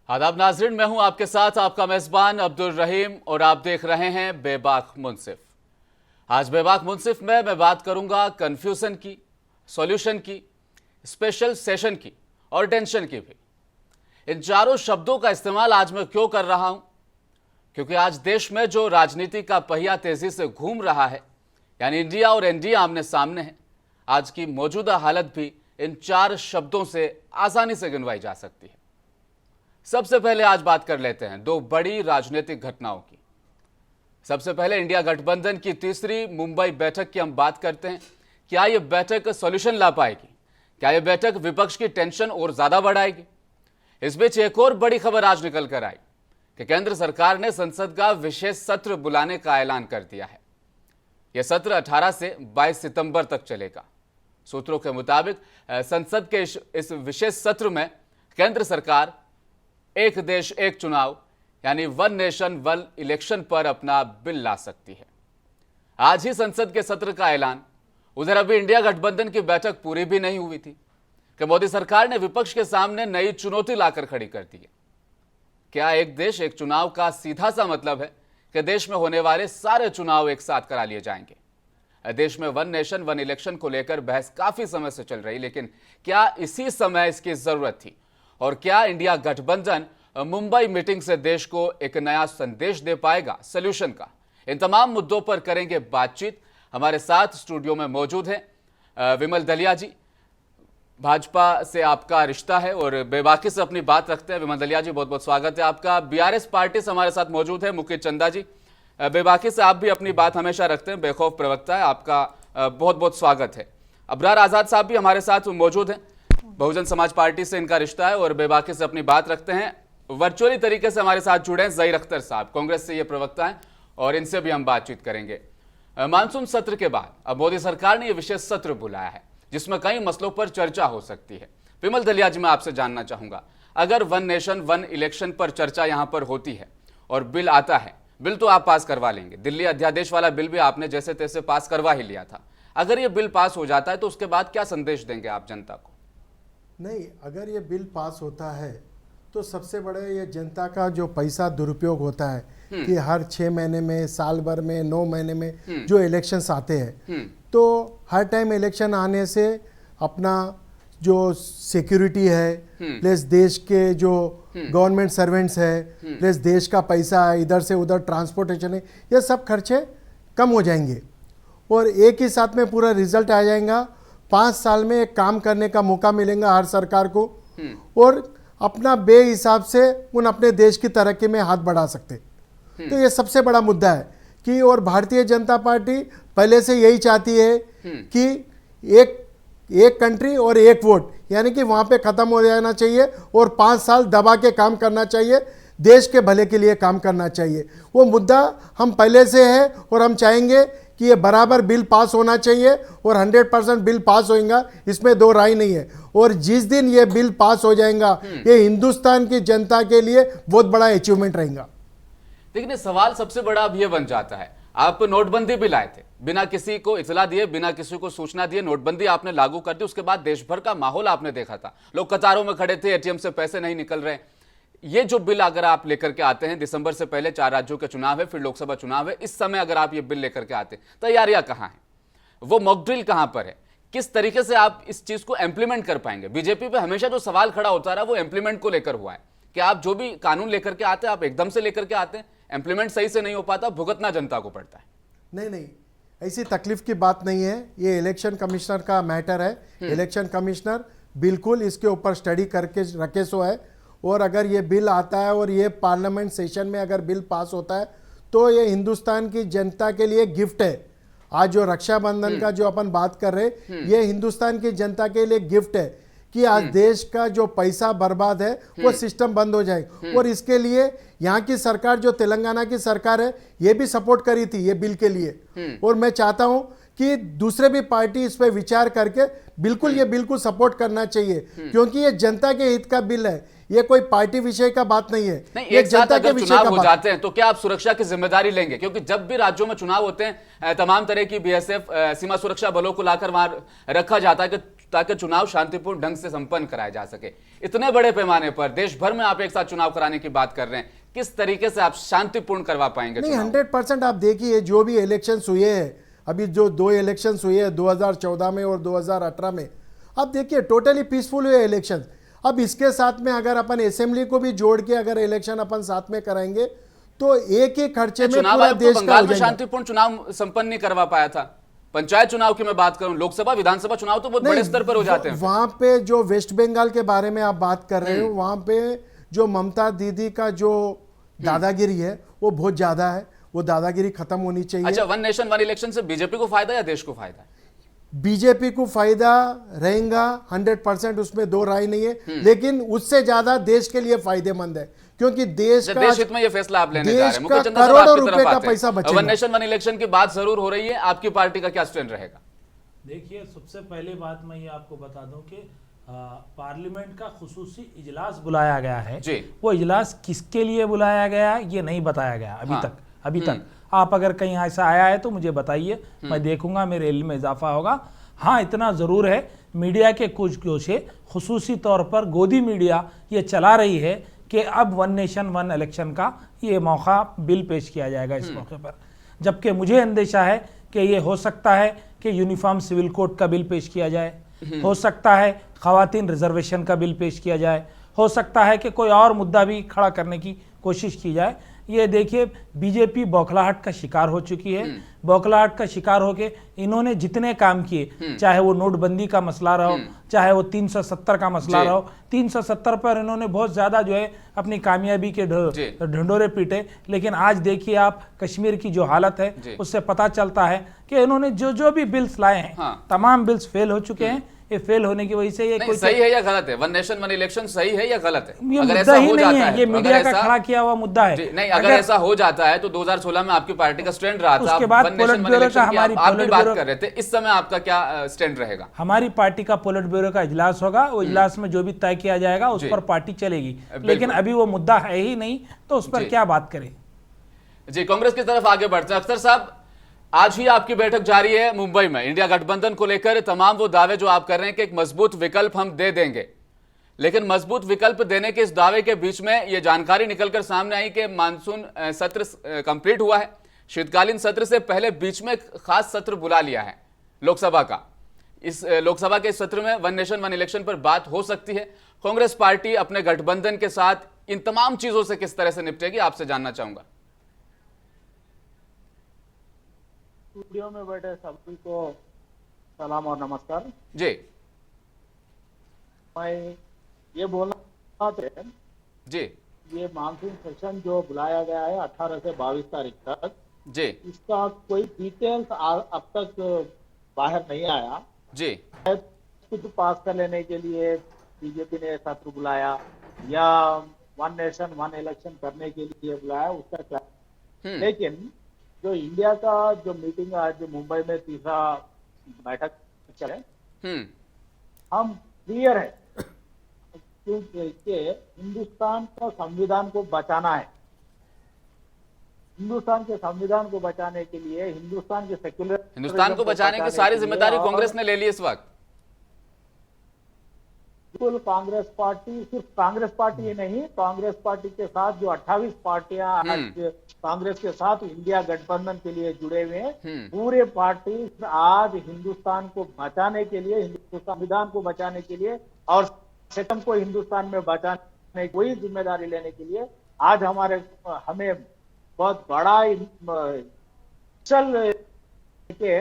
आदाब नाजरीन, मैं हूं आपके साथ आपका मेजबान अब्दुल रहीम और आप देख रहे हैं बेबाक मुंसिफ। आज बेबाक मुंसिफ में मैं बात करूंगा कंफ्यूजन की, सॉल्यूशन की, स्पेशल सेशन की और टेंशन की भी। इन चारों शब्दों का इस्तेमाल आज मैं क्यों कर रहा हूं? क्योंकि आज देश में जो राजनीति का पहिया तेजी से घूम रहा है, यानी इंडिया और एनडीए आमने सामने है, आज की मौजूदा हालत भी इन चार शब्दों से आसानी से गिनवाई जा सकती है। सबसे पहले आज बात कर लेते हैं दो बड़ी राजनीतिक घटनाओं की। सबसे पहले इंडिया गठबंधन की तीसरी मुंबई बैठक की हम बात करते हैं। क्या यह बैठक सॉल्यूशन ला पाएगी? क्या यह बैठक विपक्ष की टेंशन और ज्यादा बढ़ाएगी? इस बीच एक और बड़ी खबर आज निकल कर आई कि केंद्र सरकार ने संसद का विशेष सत्र बुलाने का ऐलान कर दिया है। यह सत्र 18 से 22 सितंबर तक चलेगा। सूत्रों के मुताबिक संसद के इस विशेष सत्र में केंद्र सरकार एक देश एक चुनाव यानी वन नेशन वन इलेक्शन पर अपना बिल ला सकती है। आज ही संसद के सत्र का ऐलान। उधर अभी इंडिया गठबंधन की बैठक पूरी भी नहीं हुई थी कि मोदी सरकार ने विपक्ष के सामने नई चुनौती लाकर खड़ी कर दी है। क्या एक देश एक चुनाव का सीधा सा मतलब है कि देश में होने वाले सारे चुनाव एक साथ करा लिए जाएंगे? देश में वन नेशन वन इलेक्शन को लेकर बहस काफी समय से चल रही, लेकिन क्या इसी समय इसकी जरूरत थी? और क्या इंडिया गठबंधन मुंबई मीटिंग से देश को एक नया संदेश दे पाएगा सॉल्यूशन का? इन तमाम मुद्दों पर करेंगे बातचीत। हमारे साथ स्टूडियो में मौजूद हैं विमल दलिया जी। भाजपा से आपका रिश्ता है और बेबाकी से अपनी बात रखते हैं। विमल दलिया जी, बहुत बहुत स्वागत है आपका। बीआरएस पार्टी से हमारे साथ मौजूद है मुकेश चंदा जी। बेबाकी से आप भी अपनी बात हमेशा रखते हैं, बेखौफ प्रवक्ता है, आपका बहुत बहुत स्वागत है। अबरार आजाद साहब भी हमारे साथ मौजूद हैं, बहुजन समाज पार्टी से इनका रिश्ता है और बेबाकी से अपनी बात रखते हैं। वर्चुअली तरीके से हमारे साथ जुड़े हैं ज़हीर अख्तर साहब, कांग्रेस से ये प्रवक्ता हैं और इनसे भी हम बातचीत करेंगे। मानसून सत्र के बाद अब मोदी सरकार ने यह विशेष सत्र बुलाया है जिसमें कई मसलों पर चर्चा हो सकती है। विमल दलिया जी, मैं आपसे जानना चाहूंगा, अगर वन नेशन वन इलेक्शन पर चर्चा यहां पर होती है और बिल आता है, बिल तो आप पास करवा लेंगे, दिल्ली अध्यादेश वाला बिल भी आपने जैसे तैसे पास करवा ही लिया था। अगर ये बिल पास हो जाता है तो उसके बाद क्या संदेश देंगे आप जनता को? नहीं, अगर ये बिल पास होता है तो सबसे बड़ा ये जनता का जो पैसा दुरुपयोग होता है कि हर 6 महीने में, साल भर में, 9 महीने में जो इलेक्शंस आते हैं, तो हर टाइम इलेक्शन आने से अपना जो सिक्योरिटी है प्लस देश के जो गवर्नमेंट सर्वेंट्स है प्लस देश का पैसा है, इधर से उधर ट्रांसपोर्टेशन है, ये सब खर्चे कम हो जाएंगे और एक ही साथ में पूरा रिजल्ट आ जाएगा। 5 साल में एक काम करने का मौका मिलेगा हर सरकार को और अपना बेहिसाब से उन अपने देश की तरक्की में हाथ बढ़ा सकते। तो ये सबसे बड़ा मुद्दा है कि और भारतीय जनता पार्टी पहले से यही चाहती है कि एक कंट्री और एक वोट, यानी कि वहाँ पे ख़त्म हो जाना चाहिए और 5 साल दबा के काम करना चाहिए, देश के भले के लिए काम करना चाहिए। वो मुद्दा हम पहले से है और हम चाहेंगे कि ये बराबर बिल पास होना चाहिए और 100% बिल पास होएगा, इसमें दो राय नहीं है। और जिस दिन ये बिल पास हो जाएगा ये हिंदुस्तान की जनता के लिए बहुत बड़ा अचीवमेंट रहेगा। लेकिन सवाल सबसे बड़ा अब ये बन जाता है, आप नोटबंदी भी लाए थे, बिना किसी को इतला दिए, बिना किसी को सूचना दिए नोटबंदी आपने लागू कर दी। उसके बाद देश भर का माहौल आपने देखा था, लोग कतारों में खड़े थे, एटीएम से पैसे नहीं निकल रहे। ये जो बिल अगर आप लेकर के आते हैं, दिसंबर से पहले 4 राज्यों के चुनाव है, फिर लोकसभा चुनाव है, इस समय अगर आप ये बिल लेकर के आते हैं, तैयारियां कहां है? वो मॉक ड्रिल कहां पर है? किस तरीके से आप इस चीज को इंप्लीमेंट कर पाएंगे? बीजेपी पे हमेशा जो सवाल खड़ा होता रहा वो इंप्लीमेंट को लेकर हुआ है कि आप जो भी कानून लेकर के आते हैं आप एकदम से लेकर के आते हैं, इंप्लीमेंट सही से नहीं हो पाता, भुगतना जनता को पड़ता है। नहीं, ऐसी तकलीफ की बात नहीं है। ये इलेक्शन कमिश्नर का मैटर है। इलेक्शन कमिश्नर बिल्कुल इसके ऊपर स्टडी करके रखे सो है और अगर ये बिल आता है और ये पार्लियामेंट सेशन में अगर बिल पास होता है तो ये हिंदुस्तान की जनता के लिए गिफ्ट है। आज जो रक्षाबंधन का जो अपन बात कर रहे हैं, ये हिंदुस्तान की जनता के लिए गिफ्ट है कि आज देश का जो पैसा बर्बाद है वो सिस्टम बंद हो जाए। और इसके लिए यहाँ की सरकार, जो तेलंगाना की सरकार है, ये भी सपोर्ट करी थी ये बिल के लिए। और मैं चाहता हूँ कि दूसरे भी पार्टी इस पर विचार करके बिल्कुल ये बिल को सपोर्ट करना चाहिए, क्योंकि ये जनता के हित का बिल है, ये कोई पार्टी विषय का बात नहीं है। नहीं, एक साथ अगर चुनाव हो जाते हैं तो क्या आप सुरक्षा की जिम्मेदारी लेंगे? क्योंकि जब भी राज्यों में चुनाव होते हैं तमाम तरह की बीएसएफ सीमा सुरक्षा बलों को लाकर वहां रखा जाता है कि ताकि चुनाव शांतिपूर्ण ढंग से संपन्न कराया जा सके। इतने बड़े पैमाने पर देश भर में आप एक साथ चुनाव कराने की बात कर रहे हैं, किस तरीके से आप शांतिपूर्ण करवा पाएंगे? नहीं, 100% आप देखिए जो भी इलेक्शंस हुए हैं, अभी जो 2 इलेक्शंस हुए हैं 2014 में और 2018 में, आप देखिए टोटली पीसफुल हुए इलेक्शंस। अब इसके साथ में अगर अपन असेंबली को भी जोड़ के अगर इलेक्शन अपन साथ में कराएंगे तो एक ही खर्चे में चुनाव पूरा आयोग तो देश का बंगाल हो में जाएगा। शांतिपूर्ण चुनाव संपन्न नहीं करवा पाया था। पंचायत चुनाव की मैं बात करूं, लोकसभा विधानसभा चुनाव तो बहुत बड़े स्तर पर हो जाते हैं। वहां पे जो वेस्ट बंगाल के बारे में आप बात कर रहे हो, वहां पे जो ममता दीदी का जो दादागिरी है वो बहुत ज्यादा है, वो दादागिरी खत्म होनी चाहिए। अच्छा, वन नेशन वन इलेक्शन से बीजेपी को फायदा या देश को फायदा? बीजेपी को फायदा रहेगा 100%, उसमें दो राय नहीं है, लेकिन उससे ज्यादा देश के लिए फायदेमंद है, क्योंकि देश का देश हित में ये फैसला आप लेने जा रहे हैं। मुकेश चंद्र साहब, करोड़ों आपकी रुपए तरफ का आते हैं। पैसा बचेगा। वन नेशन वन इलेक्शन की बात जरूर हो रही है, आपकी पार्टी का क्या स्टैंड रहेगा? देखिए, सबसे पहले बात मैं ये आपको बता दूं कि पार्लियामेंट का खुसूसी इजलास बुलाया गया है जी। वो इजलास किसके लिए बुलाया गया ये नहीं बताया गया अभी तक। आप अगर कहीं ऐसा आया है तो मुझे बताइए, मैं देखूंगा, मेरे इल्म में इजाफा होगा। हाँ, इतना ज़रूर है, मीडिया के कुछ गोशे खुसूसी तौर पर गोदी मीडिया ये चला रही है कि अब वन नेशन वन इलेक्शन का ये मौका बिल पेश किया जाएगा इस मौके पर, जबकि मुझे अंदेशा है कि ये हो सकता है कि यूनिफॉर्म सिविल कोड का बिल पेश किया जाए, हो सकता है खवातीन रिजर्वेशन का बिल पेश किया जाए, हो सकता है कि कोई और मुद्दा भी खड़ा करने की कोशिश की जाए। ये देखिए, बीजेपी बौखलाहट का शिकार हो चुकी है। बौखलाहट का शिकार होके इन्होंने जितने काम किए, चाहे वो नोटबंदी का मसला रहो, चाहे वो 370 का मसला रहो, 370 पर इन्होंने बहुत ज्यादा जो है अपनी कामयाबी के ढिंडोरे पीटे। लेकिन आज देखिए आप कश्मीर की जो हालत है उससे पता चलता है कि इन्होंने जो भी बिल्स लाए हैं तमाम बिल्स फेल हो चुके हैं। ये फेल होने की वजह से ये कोई सही है या गलत है? वन नेशन वन इलेक्शन सही है या गलत है? ये अगर मुद्दा ऐसा ही हो नहीं जाता है, है, ये मीडिया का खड़ा किया हुआ मुद्दा है। नहीं, अगर ऐसा हो जाता है तो 2016 में आपकी पार्टी का स्टैंड रहा था, उसके बाद पोलिट ब्यूरो का आप भी बात कर रहे थे, इस समय आपका क्या स्टैंड रहेगा? हमारी पार्टी का पोलिट ब्यूरो का इजलास होगा, वो इजलास में जो भी तय किया जाएगा उस पर पार्टी चलेगी, लेकिन अभी वो मुद्दा है ही नहीं तो उस पर क्या बात करें। जी, कांग्रेस की तरफ आगे बढ़ते हैं। अख्तर साहब, आज ही आपकी बैठक जारी है मुंबई में इंडिया गठबंधन को लेकर। तमाम वो दावे जो आप कर रहे हैं कि एक मजबूत विकल्प हम दे देंगे, लेकिन मजबूत विकल्प देने के इस दावे के बीच में यह जानकारी निकलकर सामने आई कि मानसून सत्र कंप्लीट हुआ है, शीतकालीन सत्र से पहले बीच में खास सत्र बुला लिया है लोकसभा का। इस लोकसभा के सत्र में वन नेशन वन इलेक्शन पर बात हो सकती है। कांग्रेस पार्टी अपने गठबंधन के साथ इन तमाम चीजों से किस तरह से निपटेगी, आपसे जानना चाहूंगा। स्टूडियो में बैठे सभी को सलाम और नमस्कार जी। मैं ये बोलना चाहते हैं जी ये मानसून सेशन जो बुलाया गया है 18 से 22 तारीख तक जी इसका कोई डिटेल्स अब तक बाहर नहीं आया जी। कुछ पास कर लेने के लिए बीजेपी ने सत्र बुलाया या वन नेशन वन इलेक्शन करने के लिए बुलाया, उसका क्या। लेकिन जो इंडिया का जो मीटिंग आज मुंबई में तीसरा बैठक चले, हम क्लियर है क्योंकि हिंदुस्तान का संविधान को बचाना है। हिंदुस्तान के संविधान को बचाने के लिए हिंदुस्तान के सेक्युलर हिंदुस्तान को बचाने की सारी जिम्मेदारी कांग्रेस ने ले ली इस वक्त। बिल्कुल, कांग्रेस पार्टी सिर्फ कांग्रेस पार्टी ही नहीं, कांग्रेस पार्टी के साथ जो 28 पार्टियां आज कांग्रेस के साथ इंडिया गठबंधन के लिए जुड़े हुए हैं, पूरे पार्टी आज हिंदुस्तान को बचाने के लिए, हिंदुस्तान संविधान को बचाने के लिए और सिस्टम को हिंदुस्तान में बचाने की वही जिम्मेदारी लेने के लिए आज हमें बहुत बड़ा चल के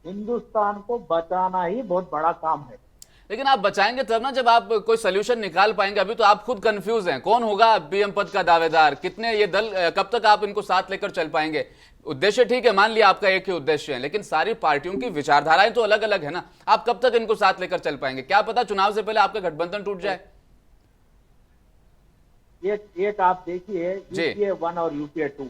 हिंदुस्तान को बचाना ही बहुत बड़ा काम है। लेकिन आप बचाएंगे तब ना जब आप कोई सोल्यूशन निकाल पाएंगे। अभी तो आप खुद कंफ्यूज हैं, कौन होगा पीएम पद का दावेदार, कितने ये दल, कब तक आप इनको साथ लेकर चल पाएंगे। उद्देश्य ठीक है, मान लिया आपका एक ही उद्देश्य है, लेकिन सारी पार्टियों की विचारधाराएं तो अलग अलग है ना। आप कब तक इनको साथ लेकर चल पाएंगे? क्या पता चुनाव से पहले आपका गठबंधन टूट जाए। एक आप देखिए यूपीए 1 और यूपीए 2,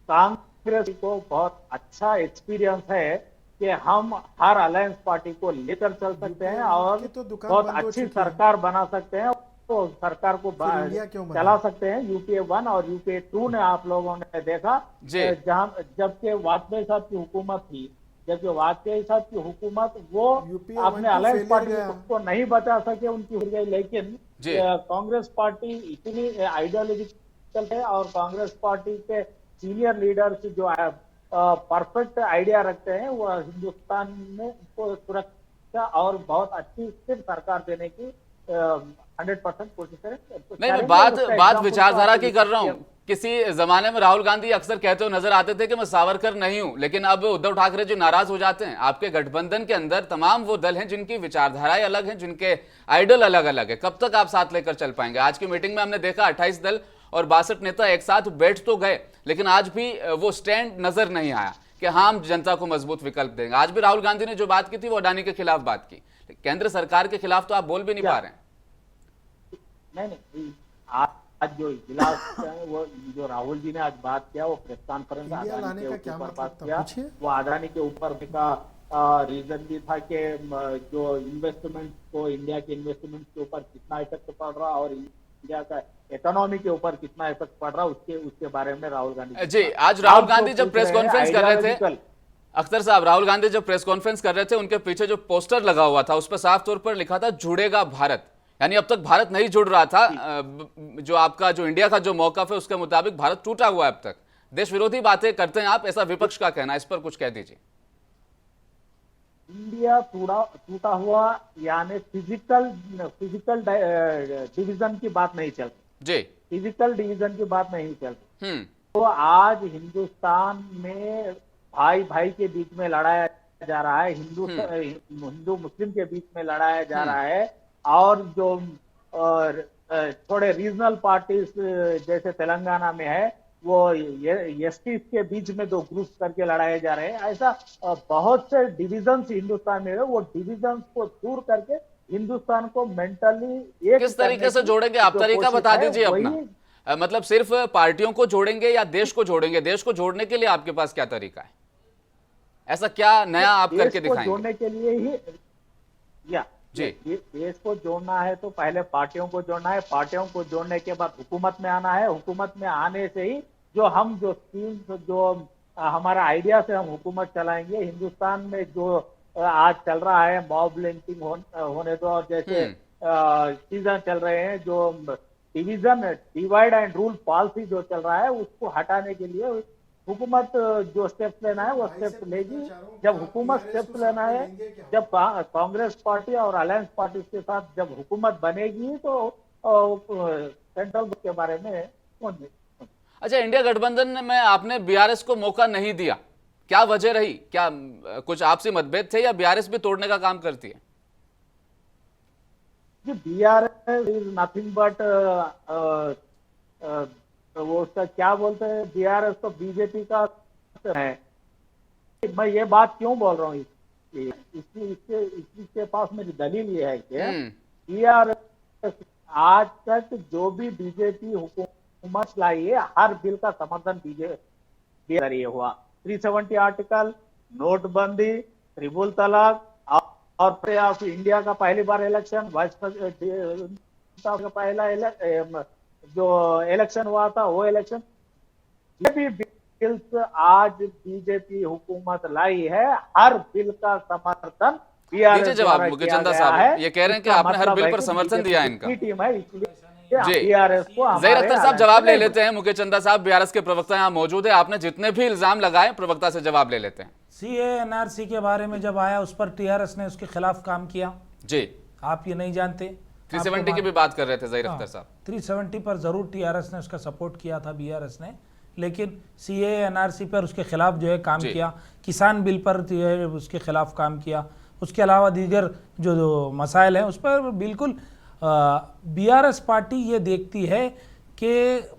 कांग्रेस को बहुत अच्छा एक्सपीरियंस है कि हम हर अलायंस पार्टी को लेकर चल सकते हैं और बहुत अच्छी सरकार बना सकते हैं, तो सरकार को चला सकते हैं। यूपीए 1 और यूपीए 2 ने आप लोगों ने देखा जहां जबकि वाजपेयी साहब की हुकूमत थी, जबकि वाजपेयी साहब की हुकूमत वो UPA अपने 1 अलायंस failure पार्टी गया। को नहीं बचा सके, उनकी हो गई। लेकिन जी। कांग्रेस पार्टी इतनी आइडियोलॉजिकल है और कांग्रेस पार्टी के सीनियर लीडर्स जो परफेक्ट आइडिया रखते हैं, वो हिंदुस्तान में को सुरक्षा और बहुत अच्छी स्थिर सरकार देने की 100% कोशिश करें। नहीं, मैं बात विचारधारा की कर रहा हूँ। किसी जमाने में राहुल गांधी अक्सर कहते हुए नजर आते थे कि मैं सावरकर नहीं हूं, लेकिन अब उद्धव ठाकरे जो नाराज हो जाते हैं। आपके गठबंधन के अंदर तमाम वो दल हैं जिनकी विचारधाराएं अलग हैं, जिनके आइडल अलग अलग है। कब तक आप साथ लेकर चल पाएंगे? आज की मीटिंग में हमने देखा 28 दल और 62 नेता एक साथ बैठ तो गए, लेकिन आज भी वो स्टैंड नजर नहीं आया कि हाँ, हम जनता को मजबूत विकल्प देंगे। आज भी राहुल गांधी ने जो बात की थी वो अडानी के खिलाफ बात की, केंद्र सरकार के खिलाफ तो आप बोल भी नहीं पा रहे हैं। नहीं, आज जो इजलास है, वो जो राहुल जी ने आज बात किया, वो प्रेस कॉन्फ्रेंस इंडिया लाने का क्या ऊपर मतलब बात था? किया। पूछिए। वो अदानी के ऊपर का रीजन भी था कि जो इन्वेस्टमेंट को, इंडिया के इन्वेस्टमेंट के ऊपर कितना इफेक्ट पड़ रहा और इंडिया का इकोनॉमी के ऊपर कितना इफेक्ट पड़ रहा, उसके बारे में राहुल गांधी जी। आज राहुल गांधी जब प्रेस कॉन्फ्रेंस कर रहे थे, अख्तर साहब, राहुल गांधी जब प्रेस कॉन्फ्रेंस कर रहे थे, उनके पीछे जो पोस्टर लगा हुआ था उस पर साफ तौर पर लिखा था जुड़ेगा भारत। यानी अब तक भारत नहीं जुड़ रहा था। जो आपका जो इंडिया का जो मौकफ है उसके मुताबिक भारत टूटा हुआ है। अब तक देश विरोधी बातें करते हैं आप, ऐसा विपक्ष का कहना है, इस पर कुछ कह दीजिए। इंडिया टूटा हुआ यानी फिजिकल डिवीजन की बात नहीं चल रही जी, फिजिकल डिवीजन की बात नहीं चल रही। हम्म, तो आज हिंदुस्तान में भाई भाई के बीच में लड़ाया जा रहा है, हिंदू मुस्लिम के बीच में लड़ाया जा रहा है, और जो थोड़े रीजनल पार्टीज जैसे तेलंगाना में है, वो एसटी के बीच में दो ग्रुप्स करके लड़ाए जा रहे हैं। ऐसा बहुत से डिविजन्स हिंदुस्तान में है। वो डिविजन्स को दूर करके हिंदुस्तान को मेंटली एक किस तरीके से जोड़ेंगे आप? तरीका बता दीजिए अपना। मतलब सिर्फ पार्टियों को जोड़ेंगे या देश को जोड़ेंगे? देश को जोड़ने के लिए आपके पास क्या तरीका है? ऐसा क्या नया आप करके दिखाएंगे? जोड़ने के लिए ही देश को जोड़ना है तो पहले पार्टियों को जोड़ना है, पार्टियों को जोड़ने के बाद हुकूमत में आना है, हुकूमत में आने से ही जो स्कीम जो हमारा आइडिया से हम हुकूमत चलाएंगे। हिंदुस्तान में जो आज चल रहा है, मॉब लिंचिंग होने दो और जैसे चीजें चल रहे हैं, जो डिवाइड एंड रूल पॉलिसी जो चल रहा है, उसको हटाने के लिए हुकूमत जो स्टेप्स लेना है वो स्टेप्स लेगी। जब हुकूमत स्टेप्स लेना है, जब कांग्रेस पार्टी और अलायंस पार्टी के साथ जब हुकूमत बनेगी तो सेंट्रल के बारे में कौन। अच्छा, इंडिया गठबंधन में आपने बीआरएस को मौका नहीं दिया, क्या वजह रही? क्या कुछ आपसी मतभेद थे या बीआरएस भी तोड़ने का काम करती है? बीआरएस इज नथिंग बट वो उसका क्या बोलते हैं, बीआरएस तो बीजेपी का है। मैं ये बात क्यों बोल रहा हूँ, इसके पास मेरी दलील ये है कि बीआरएस आज तक जो भी बीजेपी हुकूमत लाई है, हर बिल का समर्थन बीजेपी कर हुआ। 370 आर्टिकल, नोटबंदी, ट्रिपल तलाक और ऑफ इंडिया का पहली बार इलेक्शन, वाइस प्रेसिडेंट का पहला जो इलेक्शन हुआ था, वो इलेक्शन, ये भी बिल्स आज बीजेपी हुकूमत लाई है, हर बिल का समर्थन दीजिए जवाब मुकेश चंदा साहब। ये कह रहे हैं कि आपने हर बिल पर समर्थन दिया है इनका। टीम है, इसलिए जी, बीआरएस को ज़हीर अख्तर साहब जवाब ले लेते हैं। मुकेश चंदा साहब बीआरएस के प्रवक्ता यहाँ मौजूद है, आपने जितने भी इल्जाम लगाए प्रवक्ता से जवाब ले लेते हैं। सीए एनआरसी के बारे में जब आया उस पर टीआरएस ने उसके खिलाफ काम किया। जी, आप ये नहीं जानते? 370 की भी बात कर रहे थे ज़हीर अख्तर साहब। 370 पर जरूर टीआरएस ने उसका सपोर्ट किया था, बीआरएस ने, लेकिन सीए एनआरसी पर उसके खिलाफ जो है काम किया, किसान बिल पर उसके खिलाफ काम किया, उसके अलावा दीगर जो मसाइल हैं उस पर बिल्कुल बीआरएस पार्टी ये देखती है कि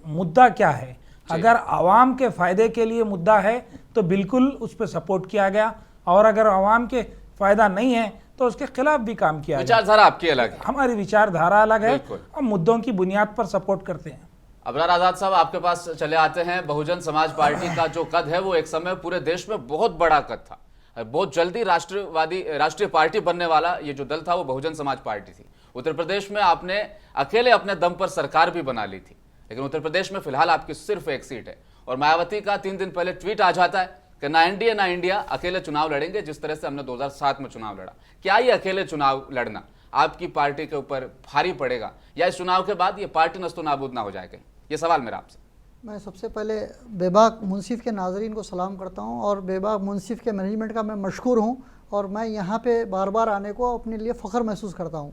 मुद्दा क्या है। अगर आवाम के फायदे के लिए मुद्दा है तो बिल्कुल उस पर सपोर्ट किया गया, और अगर आवाम के फायदा नहीं है तो उसके खिलाफ भी काम किया गया। विचारधारा आपकी अलग है, हमारी विचारधारा अलग है, हम मुद्दों की बुनियाद पर सपोर्ट करते हैं। अबरार आजाद साहब आपके पास चले आते हैं। बहुजन समाज पार्टी का जो कद है वो एक समय पूरे देश में बहुत बड़ा कद था, बहुत जल्दी राष्ट्रीय पार्टी बनने वाला ये जो दल था वो बहुजन समाज पार्टी थी। उत्तर प्रदेश में आपने अकेले अपने दम पर सरकार भी बना ली थी, लेकिन उत्तर प्रदेश में फिलहाल आपकी सिर्फ एक सीट है, और मायावती का 3 दिन पहले ट्वीट आ जाता है कि ना एनडीए ना इंडिया अकेले चुनाव लड़ेंगे जिस तरह से हमने 2007 में चुनाव लड़ा। क्या ये अकेले चुनाव लड़ना आपकी पार्टी के ऊपर भारी पड़ेगा, या इस चुनाव के बाद ये पार्टी नस्तो नाबूद ना हो जाएगी? ये सवाल मेरा आपसे। मैं सबसे पहले बेबाक मुंसिफ के नाजरीन को सलाम करता हूं और बेबाक मुंसिफ के मैनेजमेंट का मैं मशकूर हूं और मैं यहां पे बार बार आने को अपने लिए फ़ख्र महसूस करता हूं।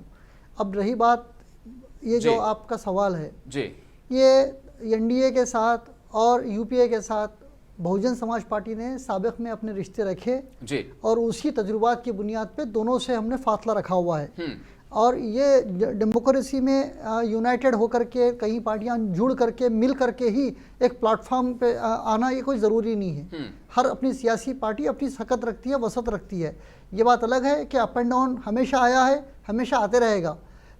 अब रही बात ये जो आपका सवाल है जी, ये एनडीए के साथ और यूपीए के साथ बहुजन समाज पार्टी ने साबिक़ में अपने रिश्ते रखे जी, और उसी तजुर्बात की बुनियाद पे दोनों से हमने फासला रखा हुआ है। और ये डेमोक्रेसी में यूनाइटेड होकर के कई पार्टियां जुड़ करके मिल करके ही एक प्लेटफॉर्म पे आना ये कोई ज़रूरी नहीं है। हर अपनी सियासी पार्टी अपनी सकत रखती है, वसत रखती है। ये बात अलग है कि अप एंड डाउन हमेशा आया है, हमेशा आते रहेगा।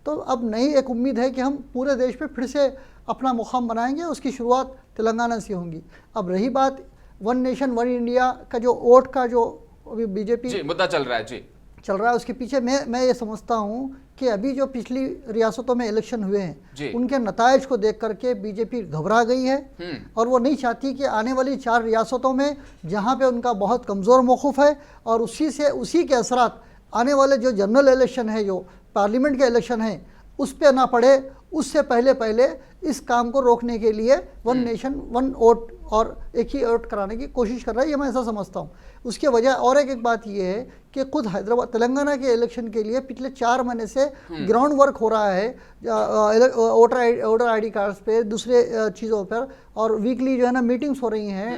तो अब नई एक उम्मीद है कि हम पूरे देश पे फिर से अपना मुकाम बनाएंगे, उसकी शुरुआत तेलंगाना से होंगी। अब रही बात वन नेशन वन इंडिया का जो वोट का जो अभी बीजेपी मुद्दा चल रहा है जी, चल रहा है, उसके पीछे मैं ये समझता हूँ कि अभी जो पिछली रियासतों में इलेक्शन हुए हैं उनके नतायज को देख करके बीजेपी घबरा गई है और वो नहीं चाहती कि आने वाली 4 रियासतों में जहाँ पे उनका बहुत कमज़ोर मौक़िफ़ है और उसी के असरात आने वाले जो जनरल इलेक्शन है, जो पार्लियामेंट के इलेक्शन है, उस पर ना पड़े, उससे पहले इस काम को रोकने के लिए वन नेशन वन वोट और एक ही वोट कराने की कोशिश कर रहा है। ये मैं ऐसा समझता हूँ। उसके वजह और एक बात ये है कि खुद हैदराबाद तेलंगाना के इलेक्शन के लिए पिछले 4 महीने से ग्राउंड वर्क हो रहा है वोटर आईडी कार्ड्स पे, दूसरे चीज़ों पर, और वीकली जो है ना मीटिंग्स हो रही हैं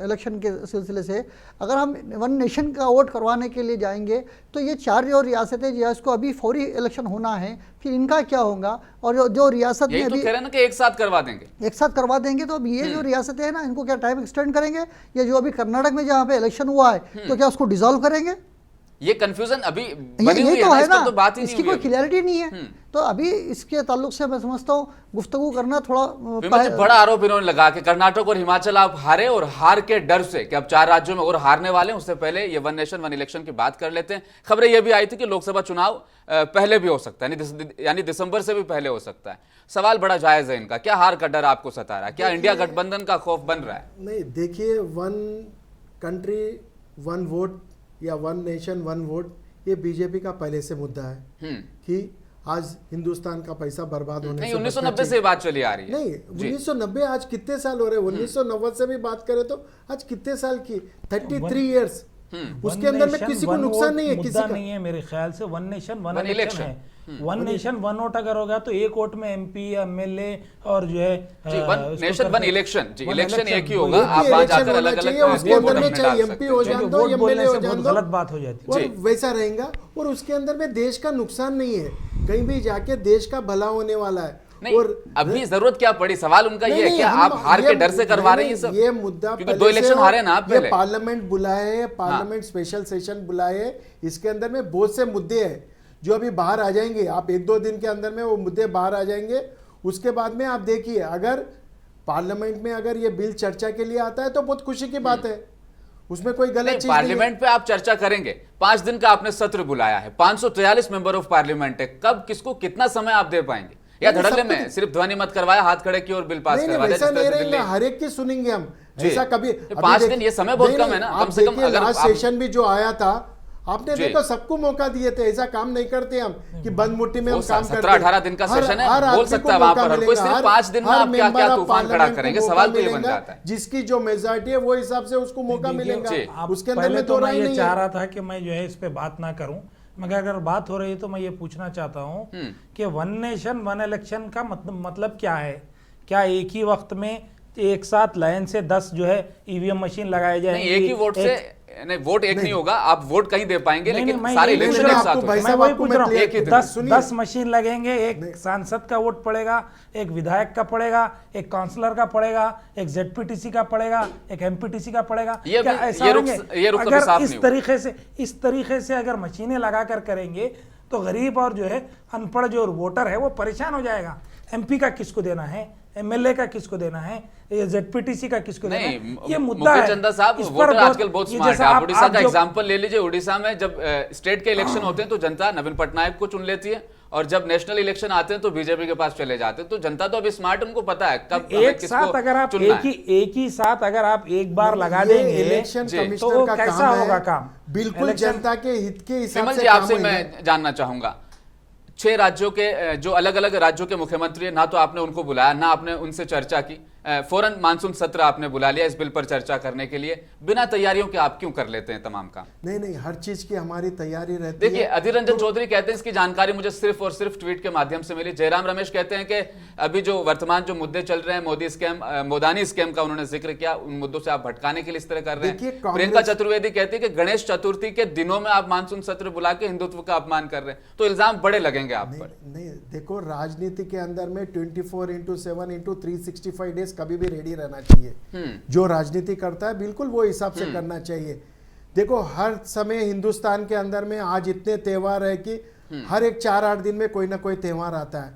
इलेक्शन के सिलसिले से। अगर हम वन नेशन का वोट करवाने के लिए जाएंगे तो ये 4 जो रियासतें जिसको अभी फौरी इलेक्शन होना है, फिर इनका क्या होगा? और जो रियासत में अभी कह रहे हैं ना कि एक साथ करवा देंगे, तो अब ये जो रियासतें हैं ना, इनको क्या टाइम एक्सटेंड करेंगे? या जो अभी कर्नाटक में जहाँ पे इलेक्शन हुआ है तो क्या उसको डिसॉल्व करेंगे? ये कंफ्यूजन अभी बनी हुई तो है ना, तो बात ही इसकी नहीं कोई क्लैरिटी नहीं है। तो अभी इसके ताल्लुक से मैं समझता हूँ गुफ्तगू करना थोड़ा बड़ा आरोप इन्होंने लगा कि कर्नाटक और हिमाचल आप हारे और हार के डर से कि अब 4 राज्यों में और हारने वाले हैं, उससे पहले ये वन नेशन वन इलेक्शन की बात कर लेते हैं। खबरें ये भी आई थी कि लोकसभा चुनाव पहले भी हो सकता है, यानी दिसंबर से भी पहले हो सकता है। सवाल बड़ा जायज है इनका, क्या हार का डर आपको सता रहा है? क्या इंडिया गठबंधन का खौफ बन रहा है? नहीं, देखिए, वन कंट्री वन वोट या वन नेशन वन वोट ये बीजेपी का पहले से मुद्दा है कि आज हिंदुस्तान का पैसा बर्बाद होने नहीं, 1990 से बात चली आ रही है। नहीं, 1990 आज कितने साल हो रहे हैं? 1990 से भी बात करें तो आज कितने साल की 33 इयर्स, उसके अंदर में किसी को नुकसान नहीं है, किसी का नहीं है। मेरे ख्याल से वन नेशन वन इलेक्शन है। वन नेशन वन वोट अगर होगा तो एक वोट में एमपी एमएलए और जो है वन नेशन वन इलेक्शन, जी इलेक्शन एक ही होगा। आप वहां जाकर अलग अलग उसके अंदर में चाहे एमपी हो जाए तो एमएलए हो जाए, गलत बात हो जाती है, वैसा रहेगा। और उसके अंदर में देश का नुकसान नहीं है, कहीं भी जाके देश का भला होने वाला है। नहीं, और अभी जरूरत क्या पड़ी? सवाल उनका ये है कि आप हार के डर से करवा रहे हैं सब? ये मुद्दा क्योंकि 2 इलेक्शन हारे ना आप पहले। पार्लियामेंट बुलाए, पार्लियामेंट स्पेशल सेशन बुलाए, इसके अंदर में बहुत से मुद्दे हैं जो अभी बाहर आ जाएंगे। आप 1-2 दिन के अंदर में वो मुद्दे बाहर आ जाएंगे। उसके बाद में आप देखिए, अगर पार्लियामेंट में अगर ये बिल चर्चा के लिए आता है तो बहुत खुशी की बात है, उसमें कोई गलत चीज नहीं। पार्लियामेंट पे आप चर्चा करेंगे, 5 दिन का आपने सत्र बुलाया है, 543 मेंबर ऑफ पार्लियामेंट है, कब किसको कितना समय आप दे पाएंगे? या धड़ल्ले में सिर्फ ध्वनि मत करवाया, हाथ खड़े किए और बिल पास करवा दिया? हर एक की सुनेंगे हम, ऐसा कभी 5 दिन ये समय बहुत कम है ना, कम से कम। अगर लास्ट सेशन भी जो आया था, आपने देखो सबको मौका दिए थे। ऐसा काम नहीं करते हम कि बंद मुट्ठी में हम काम करते। 17-18 दिन का सेशन है, बोल सकता है वहां पर कोई, सिर्फ 5 दिन में आप क्या तूफान खड़ा करेंगे? सवाल तो ये बन जाता है। जिसकी जो मेजॉरिटी है वो हिसाब से उसको मौका मिलेगा। उसके अंदर में तो मैं ये चाह रहा था कि मैं जो है इस पे बात ना करूं, मगर अगर बात हो रही है तो मैं ये पूछना चाहता हूं कि वन नेशन वन इलेक्शन का मतलब क्या है? क्या एक ही वक्त में एक साथ लाइन से 10 जो है ईवीएम मशीन लगाए जाएंगे? एक ही वोट से नहीं, वोट एक नहीं होगा, आप वोट कहीं दे पाएंगे, लेकिन सारे इलेक्शन एक साथ होंगे। मैं वही पूछ रहा हूँ, 10 मशीन लगेंगे, एक सांसद का वोट पड़ेगा, एक विधायक का पड़ेगा, एक काउंसलर का पड़ेगा, एक जेडपीटीसी का पड़ेगा, एक एमपीटीसी का पड़ेगा। क्या ऐसा होंगे? अगर इस तरीके से अगर मशीनें लगाकर करेंगे तो गरीब और जो है अनपढ़ जो वोटर है वो परेशान हो जाएगा। एमपी का किसको देना है, एमएलए का किसको देना है, ये जेडपीटीसी का किसको देना है? ये मुद्दा है। चंदा साहब, वोटर आजकल बहुत स्मार्ट है। आप उड़ीसा का एग्जांपल ले लीजिए। उड़ीसा में जब स्टेट के इलेक्शन होते हैं तो जनता नवीन पटनायक को चुन लेती है और जब नेशनल इलेक्शन आते हैं तो बीजेपी के पास चले जाते हैं। तो जनता तो अभी स्मार्ट, उनको पता है कब एक साथ अगर आप एक ही साथ अगर आप एक बार लगा देंगे इलेक्शन तो कमिश्नर वो का कैसा काम होगा है, काम? बिल्कुल जनता के हित के हिसाब विमल से जी, काम आपसे होगा। मैं जानना चाहूंगा, 6 राज्यों के जो अलग अलग राज्यों के मुख्यमंत्री हैं, ना तो आपने उनको बुलाया, ना आपने उनसे चर्चा की, फौरन मानसून सत्र आपने बुला लिया इस बिल पर चर्चा करने के लिए। बिना तैयारियों के आप क्यों कर लेते हैं तमाम काम? नहीं, हर चीज की हमारी तैयारी रहती है। देखिए, अधीर रंजन चौधरी कहते हैं इसकी जानकारी मुझे सिर्फ और सिर्फ ट्वीट के माध्यम से मिली। जयराम रमेश कहते हैं कि अभी जो वर्तमान जो मुद्दे चल रहे हैं, मोदी स्कैम, मोदानी स्कैम का उन्होंने जिक्र किया, उन मुद्दों से आप भटकाने के लिए इस तरह कर रहे हैं। प्रियंका चतुर्वेदी कहती है कि गणेश चतुर्थी के दिनों में आप मानसून सत्र बुला के हिंदुत्व का अपमान कर रहे हैं, तो इल्जाम बड़े लगेंगे आप पर। नहीं, देखो, राजनीति के अंदर में 24/7/365 डेज कभी भी रेडी रहना चाहिए। जो राजनीति करता है बिल्कुल वो हिसाब से करना चाहिए। देखो, हर समय हिंदुस्तान के अंदर में आज इतने त्योहार है कि हर एक 4-8 दिन में कोई ना कोई त्योहार आता है।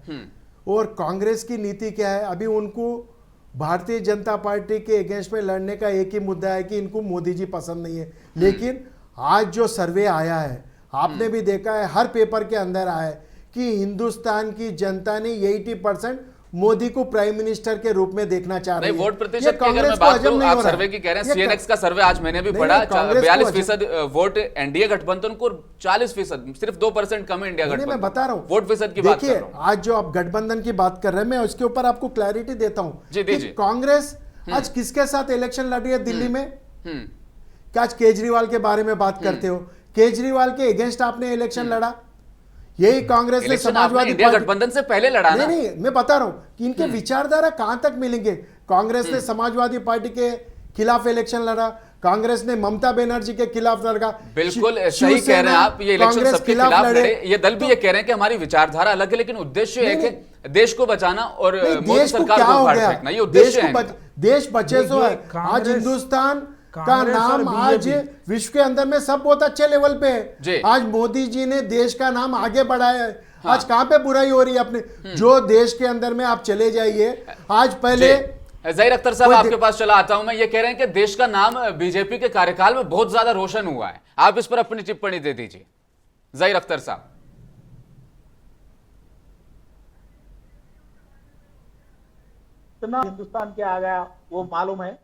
और कांग्रेस की नीति क्या है? अभी उनको भारतीय जनता पार्टी के अगेंस्ट में लड़ने का एक ही मुद्दा है कि इनको मोदी जी पसंद नहीं है। लेकिन आज जो सर्वे आया है, आपने भी देखा है, हर पेपर के अंदर आया है कि हिंदुस्तान की जनता ने 80% मोदी को प्राइम मिनिस्टर के रूप में देखना चाह रही है। वोट प्रतिशत की अगर मैं बात करूं, आप सर्वे की कह रहे हैं, सीएनएक्स का सर्वे आज मैंने भी पढ़ा, 42% वोट एनडीए गठबंधन को, 40%, सिर्फ 2% कम है इंडिया गठबंधन। मैं बता रहा हूं, वोट प्रतिशत की बात कर रहा हूं। आज जो आप गठबंधन की बात कर रहे हैं, मैं उसके ऊपर आपको क्लैरिटी देता हूं कि कांग्रेस आज किसके साथ इलेक्शन लड़ रही है दिल्ली में? क्या आज केजरीवाल के बारे में बात करते हो? केजरीवाल के अगेंस्ट आपने इलेक्शन लड़ा? यही कांग्रेस ने समाजवादी इंडिया गठबंधन से पहले लड़ा ना? नहीं, मैं बता रहा हूं कि इनके विचारधारा कहां तक मिलेंगे। कांग्रेस ने समाजवादी पार्टी के खिलाफ इलेक्शन लड़ा, कांग्रेस ने ममता बनर्जी के खिलाफ लड़ा। बिल्कुल सही कह रहे हैं आप, ये इलेक्शन सबके खिलाफ लड़े। ये दल भी ये कह रहे हैं कि हमारी विचारधारा अलग है, लेकिन उद्देश्य एक है, देश को बचाना और मोदी सरकार को उखाड़ फेंकना, ये उद्देश्य है। देश बचे तो है। आज हिंदुस्तान का नाम आज विश्व के अंदर में सब बहुत अच्छे लेवल पे है। आज मोदी जी ने देश का नाम आगे बढ़ाया है। हाँ। आज कहां पे बुराई हो रही है अपने? जो देश के अंदर में आप चले जाइए, आज पहले ज़हीर अख्तर साहब आपके पास चला आता हूं मैं। ये कह रहे हैं कि देश का नाम बीजेपी के कार्यकाल में बहुत ज्यादा रोशन हुआ है, आप इस पर अपनी टिप्पणी दे दीजिए ज़हीर अख्तर साहब। इतना हिंदुस्तान के आ गया वो मालूम है,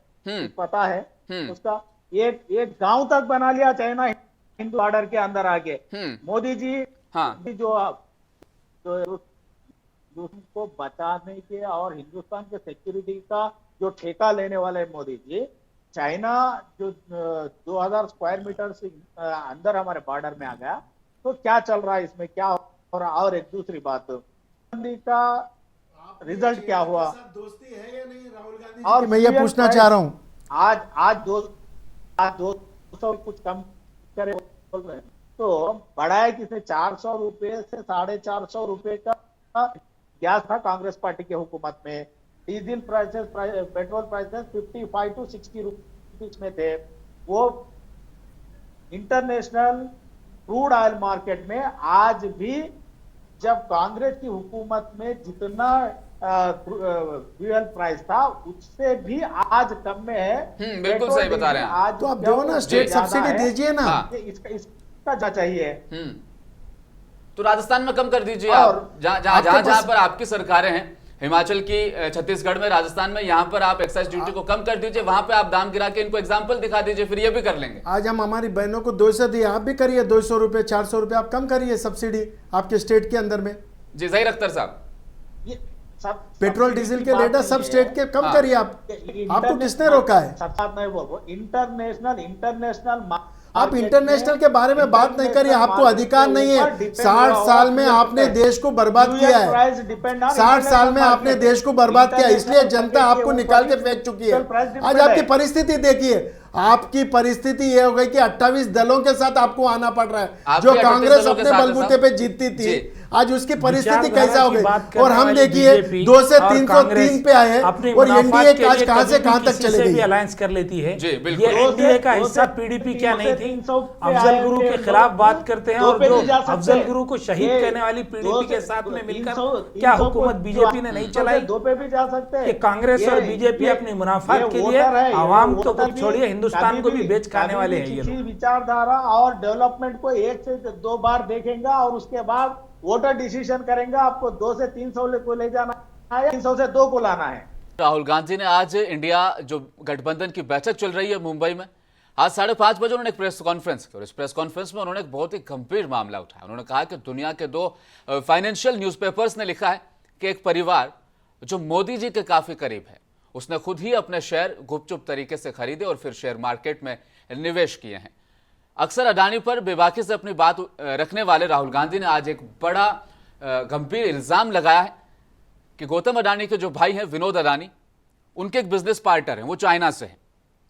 पता है उसका। एक गांव तक बना लिया चाइना हिंदू बॉर्डर के अंदर आके। मोदी जी जो को बचाने के और हिंदुस्तान के सिक्योरिटी का जो ठेका लेने वाले मोदी जी, चाइना जो 2000 स्क्वायर मीटर से अंदर हमारे बॉर्डर में आ गया, तो क्या चल रहा है इसमें, क्या हो रहा? और एक दूसरी बात, गांधी का रिजल्ट क्या हुआ? दोस्ती है या नहीं राहुल गांधी? और मैं ये पूछना चाह रहा हूं, आज 200 कुछ कम करे बोल रहे हैं, तो बढ़ाया किसने? 400 रुपए से 450 रुपए का गैस था कांग्रेस पार्टी की हुकूमत में। Diesel prices, petrol prices 55 to 60 rupees में थे। वो इंटरनेशनल क्रूड ऑयल मार्केट में आज भी, जब कांग्रेस की हुकूमत में जितना फ्यूल प्राइस था उससे भी आज कम में है। बिल्कुल सही बता रहे हैं आज। तो आप दो ना, स्टेट सब्सिडी दीजिए ना। इसका जा चाहिए। तो राजस्थान में कम कर दीजिए आप, जहां पर आपकी सरकारें हैं, हिमाचल की, छत्तीसगढ़ में, राजस्थान में, यहां पर आप एक्साइज ड्यूटी को कम कर दीजिए, वहां पे आप दाम गिरा के इनको एग्जांपल दिखा दीजिए, फिर ये भी कर लेंगे। आज हम हमारी बहनों को 200 दिए, आप भी करिए 200 रुपए, 400 रुपए आप कम करिए सब्सिडी आपके स्टेट के अंदर में। जी ज़हीर अख्तर साहब, पेट्रोल डीजल के रेट सब स्टेट के कम करिए आप। आपको किसने रोका है? इंटरनेशनल आप इंटरनेशनल के बारे में बात नहीं करिए, आपको अधिकार नहीं है। 60 साल में आपने देश को बर्बाद किया है, 60 साल में आपने देश को बर्बाद किया, इसलिए जनता आपको निकाल के फेंक चुकी है। आज आपकी परिस्थिति देखिए, आपकी परिस्थिति ये हो गई कि 28 दलों के साथ आपको आना पड़ रहा है। जो कांग्रेस अपने बलबूते पे जीतती थी, आज उसकी परिस्थिति कैसा हो गई। और हम देखिए 2 से 303 पे आए और एनडीए आज कहां से कहां तक चले गई। अलायंस कर लेती है। ये एनडीए का हिस्सा पीडीपी क्या नहीं थी? अफजल गुरु के खिलाफ बात करते हैं, और जो अफजल गुरु को शहीद करने वाली पीडीपी के साथ में मिलकर क्या हुकूमत बीजेपी ने नहीं चलाई? 2 पे भी जा सकते हैं। कांग्रेस और बीजेपी अपनी मुनाफात के लिए आवाम को छोड़िए, हिंदुस्तान को भी बेच खाने वाले हैं। ये विचारधारा और डेवलपमेंट को 1 से 2 बार देखेंगे और उसके बाद वोटर डिसीजन करेंगे, आपको 2 से 300 को ले जाना है या 300 से 2 को लाना है। राहुल गांधी ने आज इंडिया जो गठबंधन की बैठक चल रही है मुंबई में, आज 5:30 बजे उन्होंने एक प्रेस कॉन्फ्रेंस की और इस प्रेस कॉन्फ्रेंस में उन्होंने एक बहुत ही गंभीर मामला उठाया। उन्होंने कहा कि दुनिया के 2 फाइनेंशियल न्यूज़पेपर्स ने लिखा है कि एक परिवार जो मोदी जी के काफी करीब है, उसने खुद ही अपने शेयर गुपचुप तरीके से खरीदे और फिर शेयर मार्केट में निवेश किए हैं। अक्सर अडानी पर बेबाकी से अपनी बात रखने वाले राहुल गांधी ने आज एक बड़ा गंभीर इल्जाम लगाया है कि गौतम अडानी के जो भाई हैं विनोद अडानी, उनके एक बिजनेस पार्टनर हैं, वो चाइना से हैं,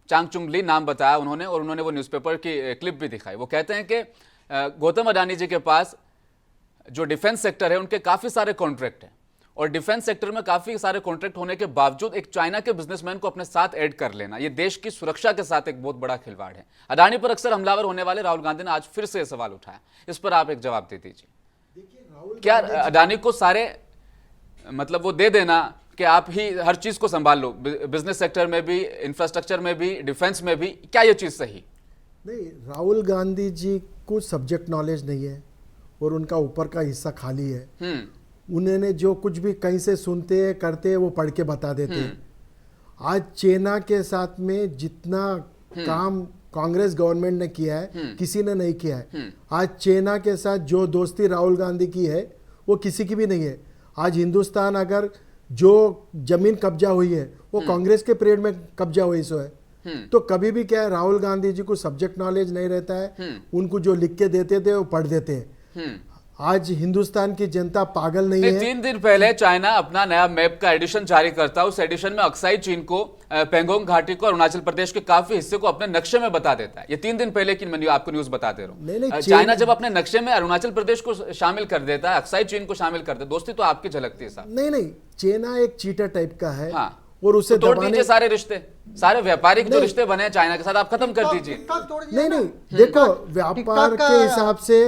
चांग चुंग ली नाम बताया उन्होंने और उन्होंने वो न्यूज़पेपर की क्लिप भी दिखाई। वो कहते हैं कि गौतम अडानी जी के पास जो डिफेंस सेक्टर है उनके काफ़ी सारे कॉन्ट्रैक्ट हैं और डिफेंस सेक्टर में काफ़ी सारे कॉन्ट्रैक्ट होने के बावजूद एक चाइना के बिजनेसमैन को अपने साथ ऐड कर लेना, ये देश की सुरक्षा के साथ एक बहुत बड़ा खिलवाड़ है। अडानी पर अक्सर हमलावर होने वाले राहुल गांधी ने आज फिर से सवाल उठाया, इस पर आप एक जवाब दे दीजिए। क्या अडानी को सारे मतलब वो दे देना कि आप ही हर चीज को संभाल लो, बिजनेस सेक्टर में भी, इंफ्रास्ट्रक्चर में भी, डिफेंस में भी, क्या ये चीज सही? नहीं, राहुल गांधी जी को सब्जेक्ट नॉलेज नहीं है और उनका ऊपर का हिस्सा खाली है। उन्होंने जो कुछ भी कहीं से सुनते हैं करते हैं वो पढ़ के बता देते हैं। आज चाइना के साथ में जितना काम कांग्रेस गवर्नमेंट ने किया है किसी ने नहीं किया है। आज चाइना के साथ जो दोस्ती राहुल गांधी की है वो किसी की भी नहीं है। आज हिंदुस्तान अगर जो जमीन कब्जा हुई है वो कांग्रेस के पीरियड में कब्जा हुई सो है। तो कभी भी क्या है, राहुल गांधी जी को सब्जेक्ट नॉलेज नहीं रहता है, उनको जो लिख के देते थे वो पढ़ देते हैं। आज हिंदुस्तान की जनता पागल नहीं है। 3 दिन पहले चाइना अपना नया मैप का एडिशन जारी करता है, उस एडिशन में अक्साई चीन को, पेंगोंग घाटी को, अरुणाचल प्रदेश के काफी हिस्से को अपने नक्शे में बता देता है। ये 3 दिन पहले की मैं आपको न्यूज बता दे रहा हूँ। चाइना जब अपने नक्शे में अरुणाचल प्रदेश को शामिल कर देता है, अक्साई चीन को शामिल कर देता है, दोस्ती तो आपकी झलकती है साहब। नहीं, चाइना एक चीटर टाइप का है। हाँ, और उसे तोड़ दीजिए सारे रिश्ते, सारे व्यापारिक जो रिश्ते बने हैं चाइना के साथ, आप खत्म कर दीजिए। नहीं, देखो व्यापार के हिसाब से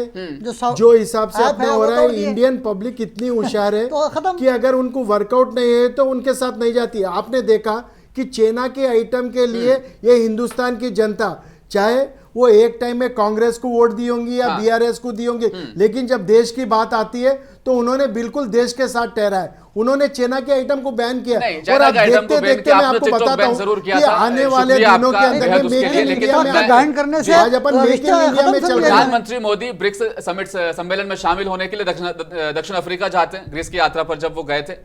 जो हिसाब से अपना हो रहा है, इंडियन पब्लिक इतनी होशियार है कि अगर उनको वर्कआउट नहीं है तो उनके साथ नहीं जाती। आपने देखा कि चाइना के आइटम के लिए ये हिंदुस्तान की जनता, चाहे वो एक टाइम में कांग्रेस को वोट दी होंगी या बीआरएस को दी होंगी, लेकिन जब देश की बात आती है तो उन्होंने बिल्कुल देश के साथ ठहरा है। उन्होंने चाइना के आइटम को बैन किया। और अब देखते देखते मैं आपको बताता हूँ कि आने वाले दिनों के अंदर में मेक इन इंडिया में बैन करने से आज अपन मेक इन इंडिया में चल रहे हैं। प्रधानमंत्री मोदी ब्रिक्स समिट सम्मेलन में शामिल होने के लिए दक्षिण अफ्रीका जाते हैं। ग्रीस की यात्रा पर जब वो गए थे,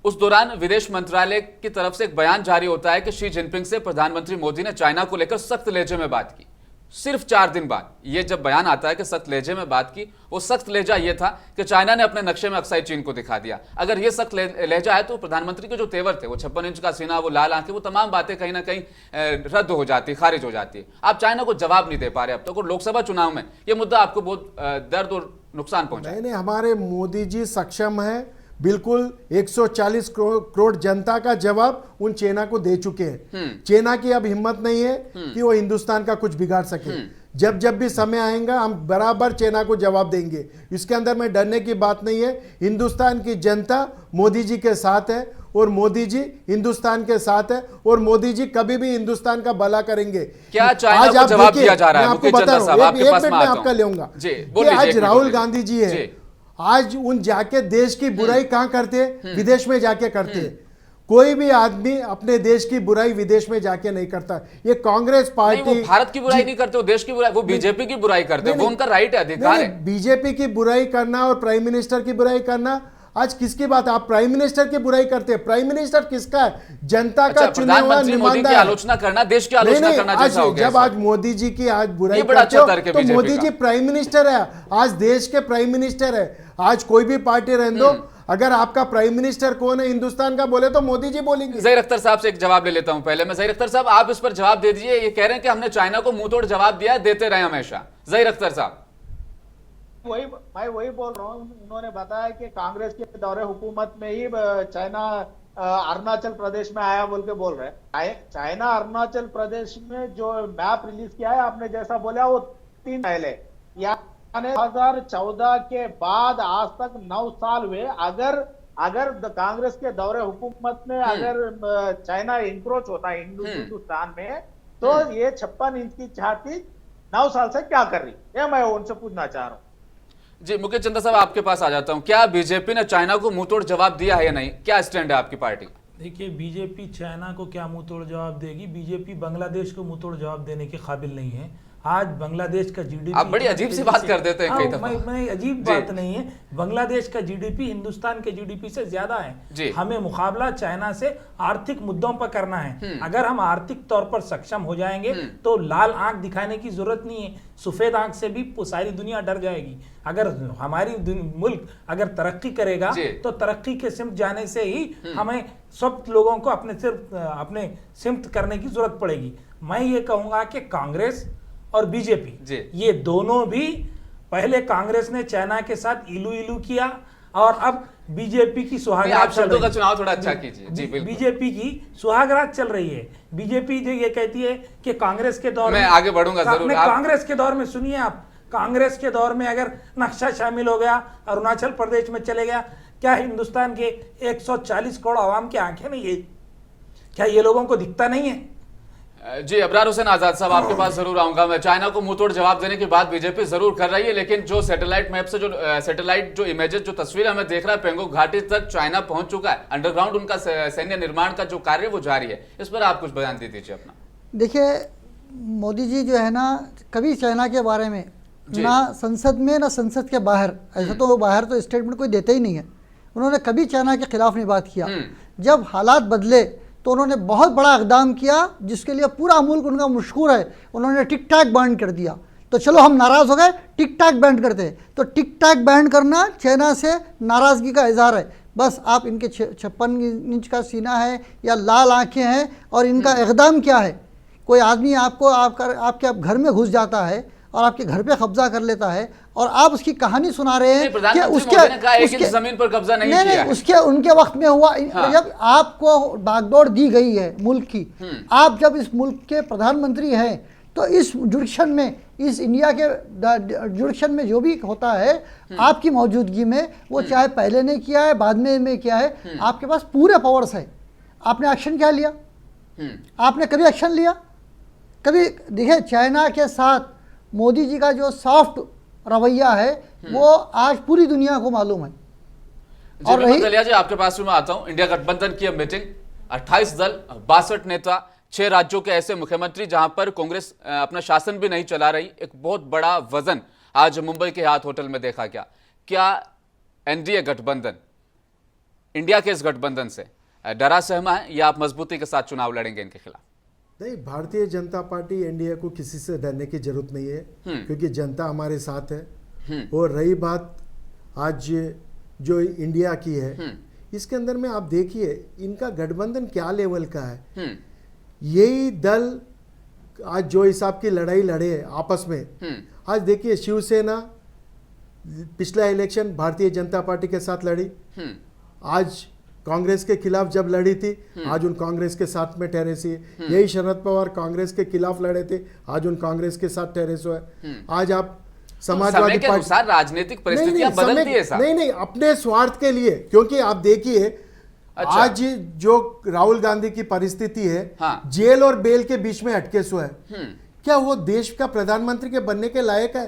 उस दौरान विदेश मंत्रालय की तरफ से एक बयान जारी होता है कि शी जिनपिंग से प्रधानमंत्री मोदी ने चाइना को लेकर सख्त लहजे में बात की। सिर्फ 4 दिन बाद ये जब बयान आता है कि सख्त लहजे में बात की, वो सख्त लहजा ये था कि चाइना ने अपने नक्शे में अक्साई चीन को दिखा दिया। अगर ये सख्त लहजा है तो प्रधानमंत्री के जो तेवर थे, वो 56 इंच का सीना, वो लाल आंखें, वो तमाम बातें कहीं ना कहीं रद्द हो जाती, खारिज हो जाती है। आप चाइना को जवाब नहीं दे पा रहे अब तक, और लोकसभा चुनाव में ये मुद्दा आपको बहुत दर्द और नुकसान पहुंचा। नहीं, हमारे मोदी जी सक्षम है, बिल्कुल 140 करोड़ जनता का जवाब उन चाइना को दे चुके हैं। चाइना की अब हिम्मत नहीं है कि वो हिंदुस्तान का कुछ बिगाड़ सके। जब भी समय आएगा हम बराबर चाइना को जवाब देंगे। इसके अंदर में डरने की बात नहीं है। हिंदुस्तान की जनता मोदी जी के साथ है और मोदी जी हिंदुस्तान के साथ है और मोदी जी कभी भी हिंदुस्तान का भला करेंगे। क्या चाइना को जवाब दिया जा रहा है? आपको बता रहा हूं, एक मिनट में आपका लेऊंगा कि आज राहुल गांधी जी है, आज उन जाके देश की बुराई कहां करते हैं? विदेश में जाके करते हैं। कोई भी आदमी अपने देश की बुराई विदेश में जाके नहीं करता। ये कांग्रेस पार्टी वो भारत की बुराई नहीं करते, वो देश की बुराई, वो बीजेपी की बुराई करते हैं, वो उनका राइट है, अधिकार है। बीजेपी की बुराई करना और प्राइम मिनिस्टर की बुराई करना आज किसकी बात? आप प्राइम मिनिस्टर की बुराई करते हैं। प्राइम मिनिस्टर किसका है? जनता का चुना हुआ नुमाइंदा है। आलोचना करना, देश की आलोचना करना जैसा हो गया। जब आज मोदी जी की आज बुराई करते हो तो मोदी जी प्राइम मिनिस्टर है, आज देश के प्राइम मिनिस्टर है। आज कोई भी पार्टी रहने दो, अगर आपका प्राइम मिनिस्टर कौन है हिंदुस्तान का बोले तो मोदी जी बोलेंगे। ज़हीर अख्तर साहब से एक जवाब ले लेता हूं पहले मैं। ज़हीर अख्तर साहब, आप इस पर जवाब दे दीजिए। ये कह रहे हैं कि हमने चाइना को मुंह तोड़ जवाब दिया, देते रहे हमेशा। ज़हीर अख्तर साहब, मैं वही बोल रहा हूँ। उन्होंने बताया कि कांग्रेस के दौरे हुकूमत में ही चाइना अरुणाचल प्रदेश में आया बोल के बोल रहे हैं। चाइना अरुणाचल प्रदेश में जो मैप रिलीज किया है, आपने जैसा बोला, वो 3 पहले यानी 2014 के बाद आज तक 9 साल हुए। अगर कांग्रेस के दौरे हुकूमत में अगर चाइना इंक्रोच होता है हिंदुस्तान में, तो ये 56 इंच की छाती 9 साल से क्या कर रही है, मैं उनसे पूछना चाह रहा हूँ। जी मुकेश चंदा साहब, आपके पास आ जाता हूं। क्या बीजेपी ने चाइना को मुंहतोड़ जवाब दिया है या नहीं? क्या स्टैंड है आपकी पार्टी? देखिए, बीजेपी चाइना को क्या मुंहतोड़ जवाब देगी? बीजेपी बांग्लादेश को मुंहतोड़ जवाब देने के काबिल नहीं है। आज बांग्लादेश का जीडीपी, आप बड़ी अजीब सी बात कर देते हैं कई दफा। मैं अजीब बात नहीं है। बांग्लादेश का जीडीपी हिंदुस्तान के जीडीपी से ज्यादा है। हमें मुकाबला चाइना से आर्थिक मुद्दों पर करना है। अगर हम आर्थिक तौर पर सक्षम हो जाएंगे तो लाल आंख दिखाने की जरूरत नहीं है, सफेद आंख से भी सारी दुनिया डर जाएगी। अगर हमारी मुल्क अगर तरक्की करेगा तो तरक्की के सिमत जाने से ही हमें सब लोगों को अपने सिमत करने की जरूरत पड़ेगी। मैं ये कहूंगा कि कांग्रेस और बीजेपी ये दोनों भी, पहले कांग्रेस ने चाइना के साथ इलू इलू किया और अब बीजेपी की सुहागरात चल रही है। चुनाव थोड़ा अच्छा कीजिए। जी बिल्कुल, बीजेपी की सुहागरात चल रही है। बीजेपी जो ये कहती है कि कांग्रेस के दौर में, आगे बढ़ूंगा जरूर, कांग्रेस के दौर में सुनिए आप, कांग्रेस के दौर में अगर नक्शा शामिल हो गया, अरुणाचल प्रदेश में चले गया, क्या हिंदुस्तान के 140 करोड़ आवाम की आंखें नहीं है? क्या ये लोगों को दिखता नहीं है? जी अबरार हुसैन आजाद साहब, आपके पास जरूर आऊंगा मैं। चाइना को मुंहतोड़ जवाब देने की बात बीजेपी जरूर कर रही है, लेकिन जो सैटेलाइट मैप से जो सैटेलाइट जो इमेजेस, जो तस्वीर हमें देख रहा है, पेंगोंग घाटी तक चाइना पहुंच चुका है। अंडरग्राउंड उनका सैन्य निर्माण का जो कार्य वो जारी है। इस पर आप कुछ बयान दे दीजिए अपना। देखिए, मोदी जी जो है ना, कभी चाइना के बारे में ना संसद में ना संसद के बाहर, ऐसा तो बाहर तो स्टेटमेंट कोई देते ही नहीं है। उन्होंने कभी चाइना के खिलाफ नहीं बात किया। जब हालात बदले तो उन्होंने बहुत बड़ा इक़दाम किया, जिसके लिए पूरा मुल्क उनका मशहूर है। उन्होंने टिक टाक बैन कर दिया। तो चलो हम नाराज़ हो गए, टिक टाक बैन करते हैं। तो टिक टाक बैन करना चाइना से नाराज़गी का इजहार है। बस आप इनके 56 इंच का सीना है या लाल आंखें हैं, और इनका इक़दाम क्या है? कोई आदमी आपके घर में घुस जाता है और आपके घर पे कब्जा कर लेता है, और आप उसकी कहानी सुना रहे हैं कि उसके जमीन पर कब्जा नहीं किया है। उसके उनके वक्त में हुआ। जब आपको बागडोर दी गई है मुल्क की, आप जब इस मुल्क के प्रधानमंत्री हैं, तो इस जुडिक्शन में, इस इंडिया के जुडिक्शन में जो भी होता है आपकी मौजूदगी में, वो चाहे पहले ने किया है बाद में किया है, आपके पास पूरे पावर्स है। आपने एक्शन क्या लिया? आपने कभी एक्शन लिया? कभी? देखिए, चाइना के साथ मोदी जी का जो सॉफ्ट रवैया है वो आज पूरी दुनिया को मालूम है। और रही जी, आपके पास मैं आता हूं। इंडिया गठबंधन की मीटिंग, 28 दल, 62 नेता, 6 राज्यों के ऐसे मुख्यमंत्री जहां पर कांग्रेस अपना शासन भी नहीं चला रही। एक बहुत बड़ा वजन आज मुंबई के हाथ होटल में देखा गया। क्या एनडीए गठबंधन, इंडिया के इस गठबंधन से डरा सहमा है, या आप मजबूती के साथ चुनाव लड़ेंगे इनके खिलाफ? नहीं, भारतीय जनता पार्टी एनडीए को किसी से डरने की जरूरत नहीं है, क्योंकि जनता हमारे साथ है। और रही बात आज जो इंडिया की है, इसके अंदर में आप देखिए इनका गठबंधन क्या लेवल का है। यही दल आज जो हिसाब की लड़ाई लड़े आपस में, आज देखिए शिवसेना पिछला इलेक्शन भारतीय जनता पार्टी के साथ लड़ी, आज कांग्रेस के खिलाफ जब लड़ी थी, आज उन कांग्रेस के साथ में ठहरे सी। यही शरद पवार कांग्रेस के खिलाफ लड़े थे, आज उन कांग्रेस के साथ ठहरे सो है। आज आप समाजवादी पार्टी, राजनीतिक परिस्थितियां बदलती है साहब। नहीं, अपने स्वार्थ के लिए, क्योंकि आप देखिए आज जो राहुल गांधी की परिस्थिति है, जेल और बेल के बीच में अटके सो है। क्या वो देश का प्रधानमंत्री के बनने के लायक है?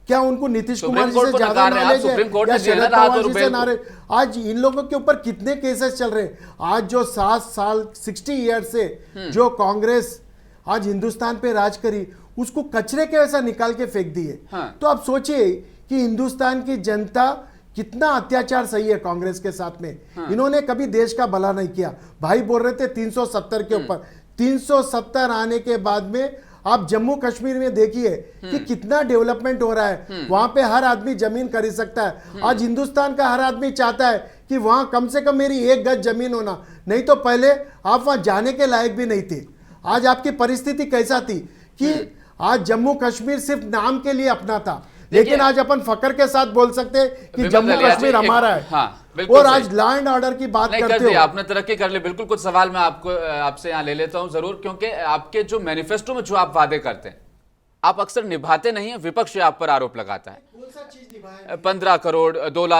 क्या उनको नीतीश कुमार जी से ज्यादा नॉलेज है या शरद पवार जी से नॉलेज? आज इन लोगों के ऊपर कितने केसेस चल रहे हैं? आज जो 7 साल 60 ईयर से जो कांग्रेस आज हिंदुस्तान पे राज करी, उसको कचरे के ऐसा निकाल के फेंक दिए। तो आप सोचिए कि हिंदुस्तान की जनता कितना अत्याचार सही है कांग्रेस के साथ में। इन्होंने कभी देश का भला नहीं किया। भाई बोल रहे थे 370 के ऊपर, 370 आने के बाद में आप जम्मू कश्मीर में देखिए कि कितना डेवलपमेंट हो रहा है। वहां पे हर आदमी जमीन खरीद सकता है। आज हिंदुस्तान का हर आदमी चाहता है कि वहां कम से कम मेरी 1 गज जमीन होना, नहीं तो पहले आप वहां जाने के लायक भी नहीं थे। आज आपकी परिस्थिति कैसा थी कि आज जम्मू कश्मीर सिर्फ नाम के लिए अपना था, लेकिन आज अपन फकर के साथ बोल सकते हैं कि जम्मू कश्मीर हमारा है। और आज लॉ एंड ऑर्डर की बात करते हो, आपने तरक्की कर ली। बिल्कुल, कुछ सवाल मैं आपसे यहाँ ले लेता हूं जरूर, क्योंकि आपके जो मैनिफेस्टो में जो आप वादे करते हैं, आप अक्सर निभाते नहीं है, विपक्ष आप पर आरोप लगाता है। 15 करोड़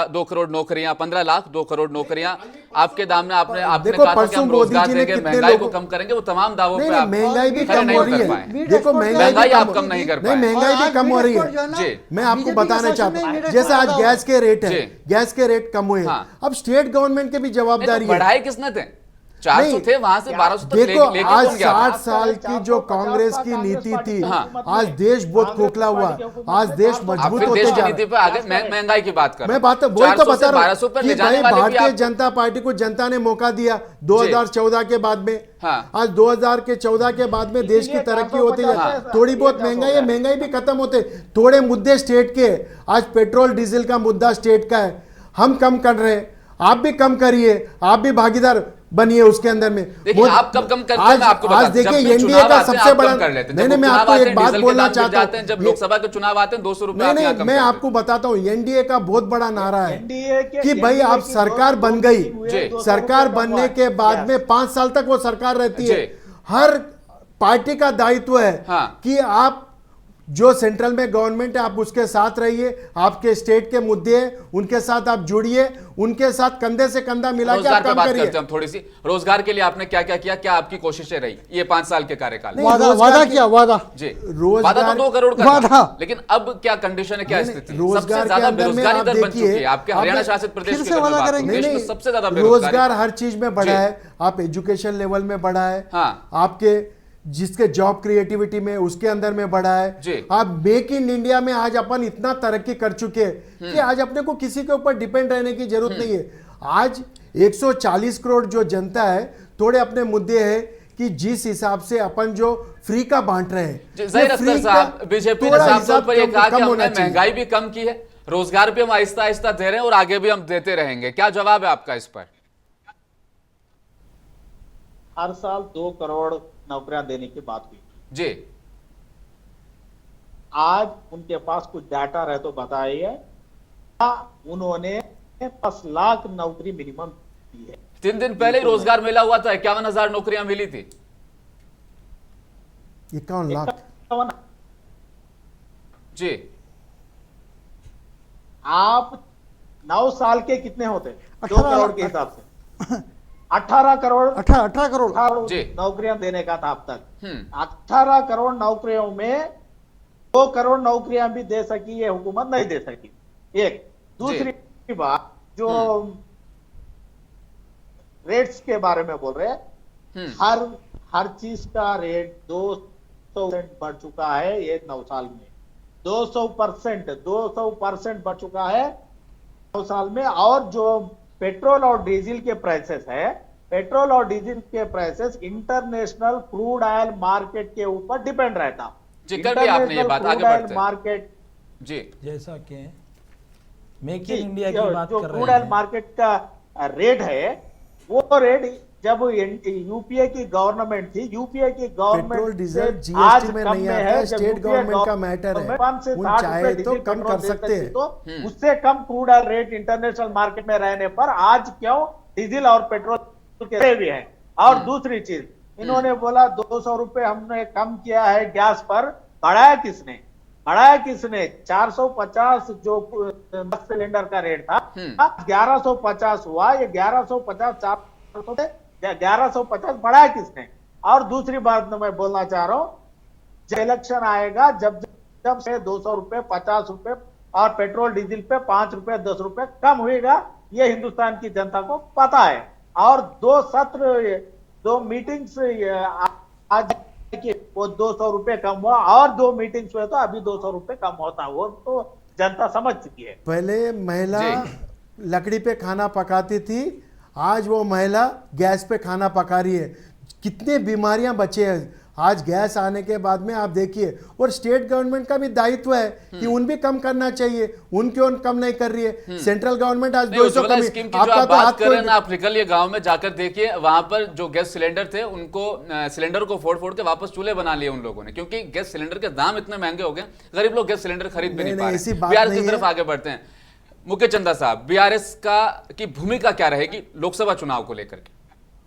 2 करोड़ नौकरियां, 15 लाख 2 करोड़ नौकरियां आपके दाम में आपने देखो, कहा था कि परसों हम मोदी रोजगार जी ने देंगे, कितने महंगाई को लोगों- कम करेंगे, वो तमाम दावों पे नहीं, आप महंगाई भी खरे कम नहीं हो रही कर है। पाए। देखो, महंगाई आप कम नहीं कर नहीं, पाए। महंगाई भी कम हो रही है। जी। मैं आपको बताना चाहता हूँ, जैसे आज गैस के रेट है, जी। गैस के रेट कम हुए। हाँ। अब स्टेट गवर्नमेंट की भी जवाबदारी है। बढ़ाए किसने थे? 400 नहीं, थे, वहां से 1200 तक देखो, लेके आज कौन गया था? 60 साल की जो कांग्रेस की नीति थी, आज देश बहुत खोखला हुआ, आज देश आप मजबूत फिर होते देश जा की रहा नीति है। पे आगे महंगाई की बात कर मैं बात वही तो 400 से बता रहा 1200 हूँ पर कि ले जाने भाई वाले भी भारतीय आप जनता पार्टी को जनता ने मौका दिया 2014 के बाद में। हाँ। आज 2014 के बाद में देश की तरक्की होती है, थोड़ी बहुत महंगाई है, महंगाई भी खत्म होते, थोड़े मुद्दे स्टेट के, आज पेट्रोल डीजल का मुद्दा स्टेट का है, हम कम कर रहे हैं, आप भी कम करिए, आप भी भागीदार बनिए उसके अंदर में। देखिए, आप कब कम करते हैं आज मैं आपको बताता हूं। देखिए, जब भी एनडीए चुनाव का आते हैं, सबसे आप बड़ा, कम कर लेते हैं। नहीं जब नहीं, मैं चुनाव आपको आते एक हैं, बात डीजल के बोलना दाम गिर चाहता जाते हैं। जब हूँ। लोकसभा के चुनाव आते हैं 200 रुपए नहीं आप यहाँ नहीं, कम मैं कर आपको बताता हूँ, एनडीए का बहुत बड़ा नारा है एनडीए के कि भाई आप की सरकार दो बन गई, जी। सरकार बनने के बाद में 5 साल तक वो सरकार रहती है। जी। हर पार्टी का दायित्व है हाँ। कि आप जो सेंट्रल में गवर्नमेंट है, आप उसके साथ रहिए, आपके स्टेट के मुद्दे हैं उनके साथ आप जुड़िए, उनके साथ कंधे से कंधा मिला के रोजगार आप पे काम बात करिए। करते हैं हम थोड़ी सी। रोजगार के लिए आपने क्या क्या किया, क्या आपकी कोशिशें रही ये 5 साल के कार्यकाल में? नहीं, वादा रोजगार वादा की- किया, वादा जी, रोजगार- वादा तो 2 करोड़ का वादा। था, लेकिन अब क्या कंडीशन है, क्या नहीं, स्थिति है? रोजगार सबसे के ज्यादा अंदर में बेरोजगारी आप दर बन देखिए, चुकी है आपके आप हरियाणा एक- शासित प्रदेश फिर की से अगर मैं वादा बात करेंगे। करूं, देश नहीं, में सबसे ज्यादा रोजगार बेरोजगारी। हर चीज में बढ़ा जी। है, आप एजुकेशन लेवल में बढ़ा है, हाँ। आपके जिसके जॉब क्रिएटिविटी में उसके अंदर में बढ़ा जी। है। आप मेक इन इंडिया में आज अपन इतना तरक्की कर चुके हैं कि आज अपने को किसी के ऊपर डिपेंड रहने की जरूरत नहीं है। आज 140 करोड़ जो जनता है, थोड़े अपने मुद्दे हैं कि जिस हिसाब से अपन जो फ्री का बांट रहे हैं, जी, ज़हीर ये अख्तर फ्री साहब, का बीजेपी ने थोड़ा साफ तौर हिसाब पर यह कम- कहा कि कम होना हमने चाहिए। महंगाई भी कम की है, रोजगार भी हम आहिस्ता आहिस्ता दे रहे हैं और आगे भी हम देते रहेंगे। क्या जवाब है आपका इस पर? हर साल 2 करोड़ नौकरियां देने की बात हुई। जी, आज उनके पास कुछ डाटा रहे तो बताइए, क्या उन्होंने 10 लाख नौकरी मिनिमम दी है? 3 दिन पहले ही रोजगार मेला हुआ था, 51,000 नौकरियां मिली थी। 51 लाख। 51। जी, आप 9 साल के कितने होते? 2 18 करोड़ के हिसाब से 18 करोड़ 18 करोड़ 18 जी। नौकरियां देने का था अब तक। हम्म। 18 करोड़ नौकरियों में 2 करोड़ नौकरियां भी दे सकी ये हुकूमत नहीं दे सकी। एक दूसरी बात जो रेट्स के बारे में बोल रहे हैं, हर चीज का रेट 200% बढ़ चुका है ये 9 साल में। 200% बढ़ चुका है 9 साल में। और जो पेट्रोल और डीजल के प्राइसेस है, पेट्रोल और डीजल के prices international crude oil market के ऊपर डिपेंड रहता। जी, कर दिया आपने ये बात, आगे बढ़ते हैं। मार्केट जी, जैसा कि मेक इन इंडिया की बात जो कर क्रूड रहे ऑयल हैं, मार्केट का रेट है, वो रेट जब यूपीए की गवर्नमेंट थी, यूपीए की गवर्नमेंट पेट्रोल डीजल आज जीएसटी में कम नहीं आता है। है, जब स्टेट UPA गवर्नमेंट का मैटर है, 5 से उन 60 चाहे रुपए तो डीजल कम पेट्रोल कर दे सकते सकती हैं। तो उससे कम crude oil rate international market में रहने पर आज क्यों डीजल और पेट्रोल के भी है। और दूसरी चीज, इन्होंने बोला 200 रुपए हमने कम किया है गैस पर, बढ़ाया किसने? बढ़ाया किसने? 450 जो सिलेंडर का रेट था 1150 हुआ। ये 1150 400 से 1150 बढ़ाया किसने? और दूसरी बात मैं बोलना चाह रहा हूं, जब इलेक्शन आएगा, जब से 200 रुपए 50 रुपए और पेट्रोल डीजल पे 5 रुपए 10 रुपए कम होगा, ये हिंदुस्तान की जनता को पता है। और 2 सत्र 2 मीटिंग्स आज कि वो 200 रुपए कम हुआ, और 2 मीटिंग्स हुए तो अभी 200 रुपए कम होता, वो तो जनता समझ चुकी है। पहले महिला लकड़ी पे खाना पकाती थी, आज वो महिला गैस पे खाना पका रही है। कितने बीमारियां बचे हैं आज गैस आने के बाद में, आप देखिए। और स्टेट गवर्नमेंट का भी दायित्व है कि उन भी कम करना चाहिए, उन क्यों कम नहीं कर रही है। सेंट्रल गवर्नमेंट आज 200 उज्ज्वला कम, स्कीम की जो आप बात कर रहे हैं ना, आप निकलिए गांव में जाकर देखिए, वहां पर जो गैस सिलेंडर थे उनको सिलेंडर को फोड़ फोड़ के वापस चूल्हे बना लिए उन लोगों ने, क्योंकि गैस सिलेंडर के दाम इतने महंगे हो गए, गरीब लोग गैस सिलेंडर खरीद भी नहीं पा ऐसी रहे। बात बीआरएस नहीं की तरफ है। आगे बढ़ते हैं। मुकेश चंदा साहब, बीआरएस की भूमिका क्या रहेगी लोकसभा चुनाव को लेकर के?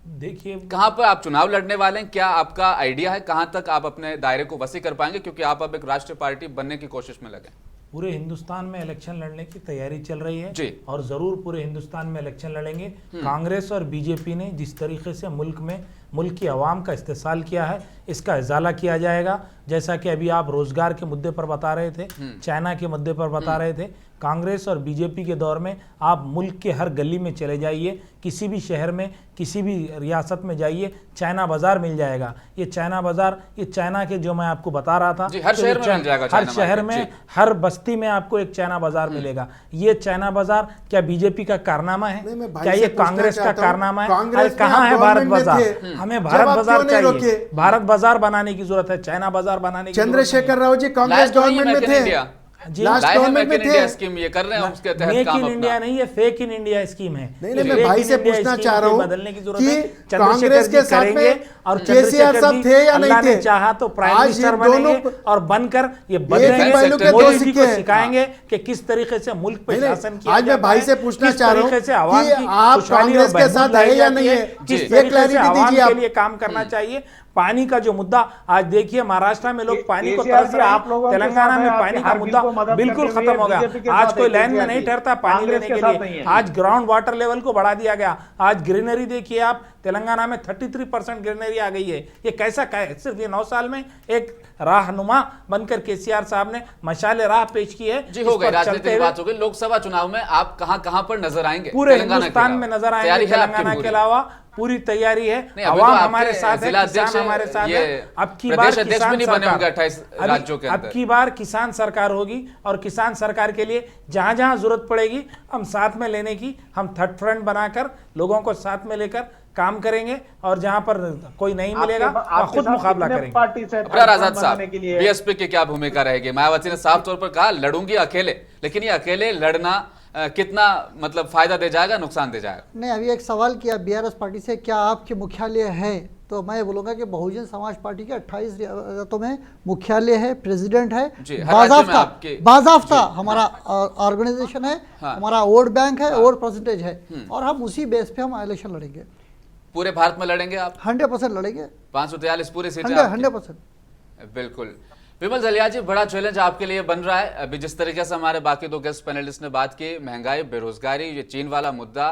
देखिए, कहां पर आप चुनाव लड़ने वाले हैं, क्या आपका आइडिया है कहां तक आप अपने दायरे को वसी कर पाएंगे, क्योंकि आप अब एक राष्ट्रीय पार्टी बनने की कोशिश में लगे? पूरे हिंदुस्तान में इलेक्शन लड़ने की तैयारी चल रही है जी। और जरूर पूरे हिंदुस्तान में इलेक्शन लड़ेंगे। कांग्रेस और बीजेपी ने जिस तरीके से मुल्क की आवाम का इस्तेसाल किया है, इसका इजाला किया जाएगा। जैसा कि अभी आप रोजगार के मुद्दे पर बता रहे थे, चाइना के मुद्दे पर बता रहे थे, कांग्रेस और बीजेपी के दौर में आप मुल्क के हर गली में चले जाइए, किसी भी शहर में, किसी भी रियासत में जाइए, चाइना बाजार मिल जाएगा। ये चाइना बाजार, ये चाइना के जो मैं आपको बता रहा था, जी, हर शहर में मिल जाएगा, हर शहर में, हर बस्ती में आपको एक चाइना बाजार मिलेगा। ये चाइना बाजार क्या बीजेपी का कारनामा है? क्या ये कांग्रेस का कारनामा है? कहाँ है भारत बाजार? हमें भारत बाजार चाहिए, भारत बाजार बनाने की जरूरत है, चाइना बाजार बनाने की। चंद्रशेखर राव जी कांग्रेस गवर्नमेंट में थे, लास्ट गवर्नमेंट में थे। स्कीम ये कर रहे हैं, उसके तहत मेक काम इन अपना। इंडिया नहीं है, फेक इन इंडिया स्कीम है। नहीं, मैं भाई से पूछना चाह रहा हूँ बदलने की जरूरत कि है। कांग्रेस के साथ में और केसीआर साहब थे या नहीं थे? चाहा तो प्राइम आज मिनिस्टर ये बनेंगे दोनों और बनकर ये एक बदलेंगे, पहलू के दो मोदी जी सिक्के को हैं। सिखाएंगे कि किस तरीके से मुल्क पे शासन किया आज मैं जाता भाई है, से पूछना किस चाह रहा हूँ तरीके से आवाम कि की आप खुशहाली कांग्रेस और के साथ बहबूद लाई है या जाती नहीं है? किस ये तरीके से क्लैरिटी आवाम दीजिए के आप। लिए काम करना चाहिए। पानी का जो मुद्दा, आज देखिए महाराष्ट्र में लोग पानी को केसीआर तरस जी, रहे आप लोगों हैं, के तेलंगाना साथ में है, पानी आपकी का हर मुद्दा गिल को मदद बिल्कुल करते खत्म हुए हो गया। बीजेपी के आज साथ कोई है लाइन में केसीआर नहीं जी। ठहरता पानी कांग्रेस लेने के के साथ नहीं लिए। है। आज ग्राउंड वाटर लेवल को बढ़ा दिया गया। आज ग्रीनरी देखिए आप, तेलंगाना में 33% ग्रीनरी आ गई है। ये कैसा सिर्फ ये 9 साल में एक राहनुमा बनकर केसीआर साहब ने मशाले राह पेश की है। जी, हो इस गई पर राजनीतिक चलते हुए बात हो गई। लोकसभा चुनाव में आप कहां पर नजर आएंगे? पूरे तेलंगाना के हिंदुस्तान अलावा? में नजर आएंगे। तैयारी है आपकी तेलंगाना पूरी? के अलावा पूरी तैयारी है। नहीं, अभी तो आवाम आपके हमारे साथ है, जिला किसान अध्यक्ष हमारे साथ ये है। अब की बार प्रदेश अध्यक्ष किसान भी नहीं बने होंगे सरकार, 28 राज्यों के अंदर। अब की बार किसान सरकार होगी और किसान सरकार के लिए जहां जहां जरूरत पड़ेगी हम साथ में लेने की, हम थर्ड फ्रंट बनाकर लोगों को साथ में लेकर काम करेंगे और जहां पर कोई नहीं मिलेगा वहां खुद मुकाबला करेंगे। पार्टी से अब्रार आजाद साहब, बनाने के लिए बीएसपी की क्या भूमिका रहेगी? मायावती ने साफ तौर पर कहा लड़ूंगी अकेले, लेकिन ये अकेले लड़ना कितना मतलब फायदा दे जाएगा, नुकसान दे जाएगा? नहीं, अभी एक सवाल किया बीआरएस पार्टी से, क्या आपके मुख्यालय है? तो मैं बोलूंगा कि बहुजन समाज पार्टी के 28 रियासतों में मुख्यालय है, प्रेसिडेंट है, जी, हर राज्य में आपके- बाजाफ्ता हमारा ऑर्गेनाइजेशन है, हाँ। हमारा वोट बैंक है, वोट परसेंटेज है, और हम उसी बेस पे हम इलेक्शन लड़ेंगे। पूरे भारत में लड़ेंगे आप? 100% लड़ेंगे, 543 पूरी सीटें 100%। बिल्कुल। विमल दलिया जी, बड़ा चैलेंज आपके लिए बन रहा है। अभी जिस तरीके से हमारे बाकी 2 गेस्ट पैनलिस्ट ने बात की, महंगाई, बेरोजगारी, ये चीन वाला मुद्दा,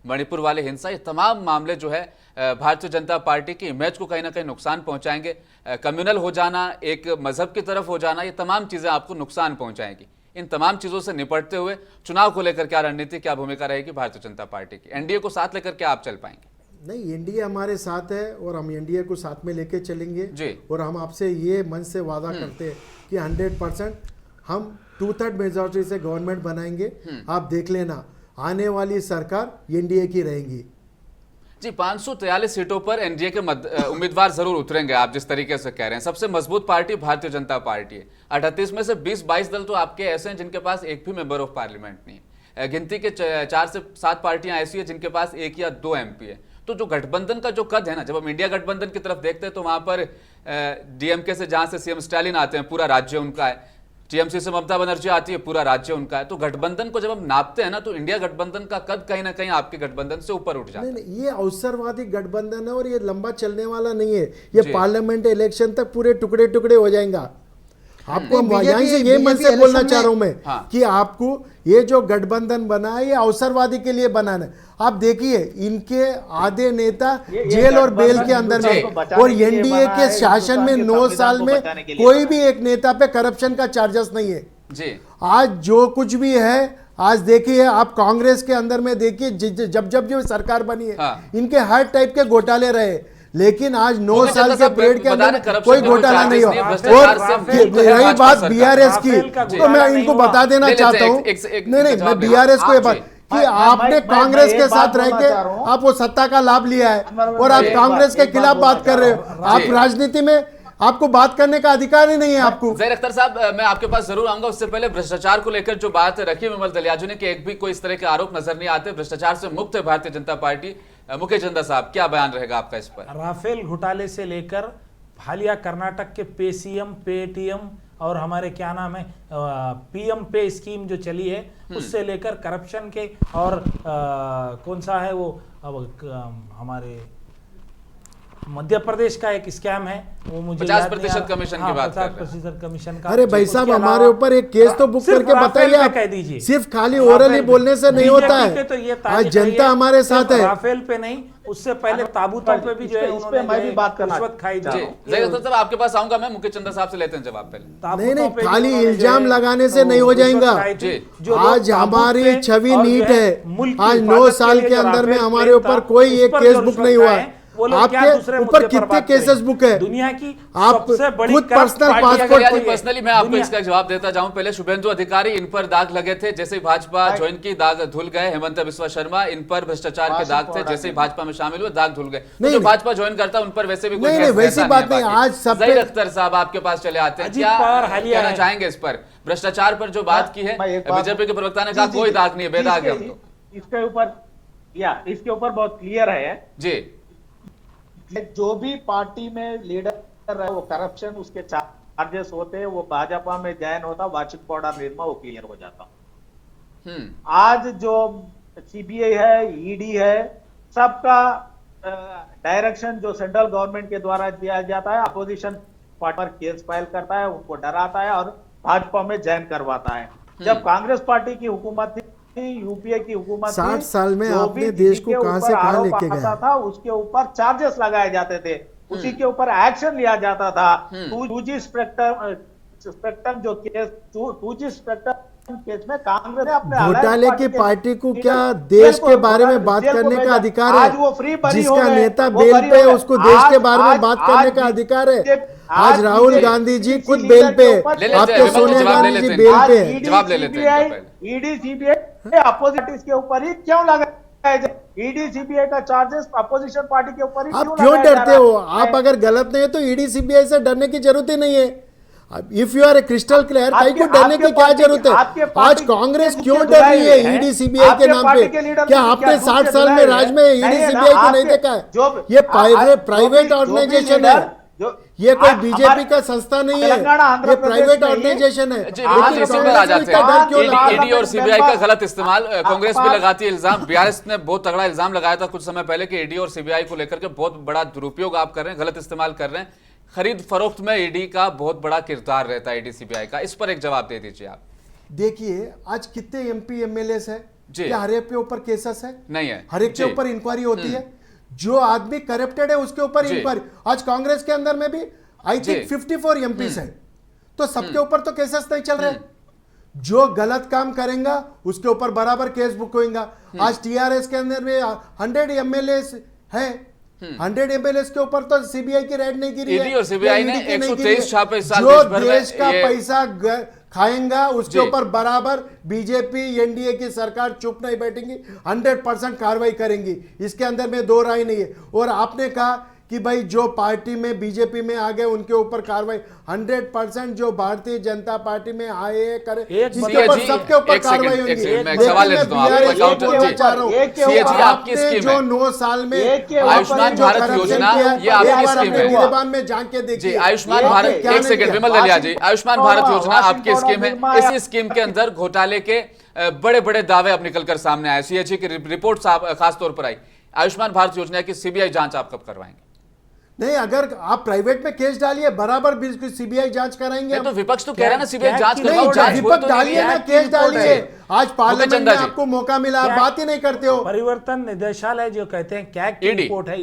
मणिपुर वाली हिंसा, ये तमाम मामले जो है भारतीय जनता पार्टी की इमेज को कहीं ना कहीं नुकसान पहुंचाएंगे। कम्युनल हो जाना, एक मजहब की तरफ हो जाना, ये तमाम चीजें आपको नुकसान पहुंचाएंगी। इन तमाम चीजों से निपटते हुए चुनाव को लेकर क्या रणनीति, क्या भूमिका रहेगी भारतीय जनता पार्टी की? एनडीए को साथ लेकर क्या आप चल पाएंगे? नहीं, एनडीए हमारे साथ है और हम एनडीए को साथ में लेके चलेंगे जी। और हम आपसे ये मन से वादा करते हैं कि 100% हम 2/3 मेजॉरिटी से गवर्नमेंट बनाएंगे। आप देख लेना, आने वाली सरकार एनडीए की रहेगी। जी, 543 सीटों पर एनडीए के उम्मीदवार जरूर उतरेंगे, आप जिस तरीके से कह रहे हैं। सबसे मजबूत पार्टी भारतीय जनता पार्टी है। 38 में से 20-22 दल तो आपके ऐसे हैं जिनके पास एक भी मेंबर ऑफ पार्लियामेंट नहीं है। गिनती के 4 से 7 पार्टियां ऐसी है जिनके पास 1 या 2 एमपी है। तो जो गठबंधन का जो कद है ना, जब हम इंडिया गठबंधन की तरफ देखते हैं तो वहां पर डीएमके से जहां से सीएम स्टालिन आते हैं, पूरा राज्य उनका है। टीएमसी से ममता बनर्जी आती है, पूरा राज्य उनका है। तो गठबंधन को जब हम नापते हैं ना, तो इंडिया गठबंधन का कद कहीं ना कहीं आपके गठबंधन से ऊपर उठ जाता है। नहीं, ये अवसरवादी गठबंधन है और ये लंबा चलने वाला नहीं है। ये पार्लियामेंट इलेक्शन तक पूरे टुकड़े टुकड़े हो जाएगा। आपको यहीं से ये मन से बोलना चाह रहा हूं मैं कि आपको ये जो गठबंधन बना है ये अवसरवादी के लिए बनाना है। आप देखिए, इनके आधे नेता जेल और बेल के अंदर में, और एनडीए के शासन में 9 साल में कोई भी एक नेता पे करप्शन का चार्जेस नहीं है जी। आज जो कुछ भी है, आज देखिए आप कांग्रेस के अंदर में देखिए, जब जब जो सरकार बनी है, इनके हर टाइप के घोटाले रहे, लेकिन आज 9 साल के पीरियड के अंदर कोई घोटाला नहीं हो। और रही बात बीआरएस की, तो मैं इनको बता देना चाहता हूँ, नहीं, मैं बीआरएस को ये बात कि आपने कांग्रेस के साथ रह के आप वो सत्ता का लाभ लिया है और आप कांग्रेस के खिलाफ बात कर रहे हो। आप राजनीति में आपको बात करने का अधिकार ही नहीं है। आपको ज़हीर अख्तर साहब, मैं आपके पास जरूर आऊंगा। उससे पहले भ्रष्टाचार को लेकर जो बात रखी विमल दलियाजू ने कि एक भी कोई इस तरह के आरोप नजर नहीं आते, भ्रष्टाचार से मुक्त है भारतीय जनता पार्टी। मुकेश चंदा साहब, क्या बयान रहेगा आपका इस पर? राफेल घोटाले से लेकर हालिया कर्नाटक के पेसीएम, पेटीएम और हमारे क्या नाम है पीएम पे स्कीम जो चली है, उससे लेकर करप्शन के और कौन सा है वो हमारे मध्य प्रदेश का एक स्कैम है, वो मुझे 50% कमीशन की बात कर रहे हैं। 50% कमीशन का। अरे भाई साहब, हमारे ऊपर एक केस तो बुक करके बताइए आप। कह दीजिए, सिर्फ खाली ओरली बोलने से नहीं होता है। तो ये आज जनता हमारे साथ है। राफेल पे नहीं, उससे पहले ताबूतों पे भी जो है इस पे मैं भी बात करना खाई जा रहा हूं। जय अख्तर साहब, आपके पास आऊंगा मैं, मुकेश चंद्र साहब से लेते हैं जवाब पहले। नहीं, खाली इल्जाम लगाने से नहीं हो जाएगा। आज हमारी छवि नीट है। आज 9 साल के अंदर में हमारे ऊपर कोई एक केस बुक नहीं हुआ है। आपके ऊपर कितने केसेस बुक है? दुनिया की आप सबसे बड़ी खुद पर्सनल पासपोर्ट। पर्सनली मैं आपको इसका जवाब देता जाऊं। पहले शुभेंदु अधिकारी, इन पर दाग लगे थे, जैसे ही भाजपा ज्वाइन की दाग धुल गए। हेमंत बिस्वा शर्मा, इन पर भ्रष्टाचार के दाग थे, जैसे ही भाजपा में शामिल हुए दाग धुल गए। जो भाजपा ज्वाइन करता उन पर वैसे भी कोई नहीं, वैसी बात नहीं। आज सब जहीर अख्तर साहब आपके पास चले आते हैं, क्या कहना चाहेंगे इस पर? भ्रष्टाचार पर जो बात की है, बीजेपी के प्रवक्ता ने कहा कोई दाग नहीं है, बेदाग है हम तो। इसके ऊपर बहुत क्लियर है जी। जो भी पार्टी में लीडर है वो करप्शन, उसके चार्जेस होते हैं, वो भाजपा में ज्वाइन होता, वाचिक पाउडर निर्मा, वो क्लियर हो जाता। आज जो सीबीआई है, ईडी है, सबका डायरेक्शन जो सेंट्रल गवर्नमेंट के द्वारा दिया जाता है, अपोजिशन पार्टी पर केस फाइल करता है, उनको डराता है और भाजपा में ज्वाइन करवाता है। जब कांग्रेस पार्टी की हुकूमत थी, यूपीए की हुकूमत 60 साल में आपने देश को कहां से कहां लेके गया था, उसके ऊपर चार्जेस लगाए जाते थे, उसी के ऊपर एक्शन लिया जाता था। 2G स्पेक्ट्रम जो केस, 2G स्पेक्ट्रम केस में कांग्रेस ने अपने घोटाले की पार्टी को क्या देश के बारे में बात करने का अधिकार है? आज वो फ्री बरी जिसका नेता बेल पे है उसको देश के बारे में बात करने का अधिकार है। आज राहुल गांधी जी खुद बेल पे, आपके सोनिया गांधी जी बेल पे है। जवाब ले लेते हैं। ईडी सीबीआई अपोजिट के ऊपर ही क्यों लगाया जाए? ईडी सीबीआई का चार्जेस अपोजिशन पार्टी के ऊपर ही आप क्यों डरते हो? आप अगर गलत नहीं है तो ईडी सीबीआई से डरने की जरूरत ही नहीं है। If you are a crystal clear, कहीं को डरने की क्या जरूरत है? आज कांग्रेस क्यों डर रही है ईडी सीबीआई के नाम पे? क्या आपने 60 साल में राज में ईडी सीबीआई को नहीं देखा है? ये प्राइवेट ऑर्गेनाइजेशन है, ये कोई बीजेपी का संस्था नहीं है, ये प्राइवेट ऑर्गेनाइजेशन है। ईडी और सीबीआई का गलत इस्तेमाल कांग्रेस भी लगाती है इल्जाम। बीआरएस ने बहुत तगड़ा इल्जाम लगाया था कुछ समय पहले कि ईडी और सीबीआई को लेकर के बहुत बड़ा दुरुपयोग आप कर रहे हैं, गलत इस्तेमाल कर रहे हैं। खरीद फरोख्त में ईडी का बहुत बड़ा किरदार रहता है, ईडी सीबीआई का। इस पर एक जवाब दे दीजिए आप। देखिए, आज कितने एमपी एमएलए है, क्या हर एक के ऊपर केसेस है? नहीं है। हर एक के ऊपर इंक्वायरी होती है। जो आदमी करप्टेड है उसके ऊपर इंक्वायरी। आज कांग्रेस के अंदर में भी आई थिंक 54 एमपीज है, तो सबके ऊपर तो केसेस नहीं चल रहे। जो गलत काम करेगा उसके ऊपर बराबर केस बुक होगा। आज टीआरएस के अंदर में 100 एमएलए है, 100 एमएलए के ऊपर तो सीबीआई की रेड नहीं गिरी है। ईडी और सीबीआई ने 123 छापे इस साल जो देश का पैसा खाएंगा उसके ऊपर बराबर बीजेपी एनडीए की सरकार चुप नहीं बैठेंगी, 100% कार्रवाई करेंगी। इसके अंदर में दो राय नहीं है। और आपने कहा कि भाई जो पार्टी में बीजेपी में आ गए उनके ऊपर कार्रवाई, 100% जो भारतीय जनता पार्टी में आए करे इसके ऊपर सबके ऊपर कार्रवाई होगी। जो 9 साल में आयुष्मान भारत योजना, ये आपकी स्कीम है। गिरबान में जाके देखिए आयुष्मान भारत, एक सेकंड विमल दलिया जी, आयुष्मान भारत योजना आपकी स्कीम है। इसी स्कीम के अंदर घोटाले के बड़े बड़े दावे अब निकलकर सामने आए। सीएजी की रिपोर्ट खासतौर पर आई। आयुष्मान भारत योजना की सीबीआई जांच आप कब करवाएंगे? नहीं, अगर आप प्राइवेट में केस डालिए बराबर सीबीआई जांच कराएंगे। तो विपक्ष तो कह रहा है ना सीबीआई जांच विपक्ष डालिए ना, केस डालिए। आज पार्लियामेंट में आपको मौका मिला, आप बात ही नहीं करते हो। परिवर्तन निदेशालय जो कहते हैं कैग की रिपोर्ट है,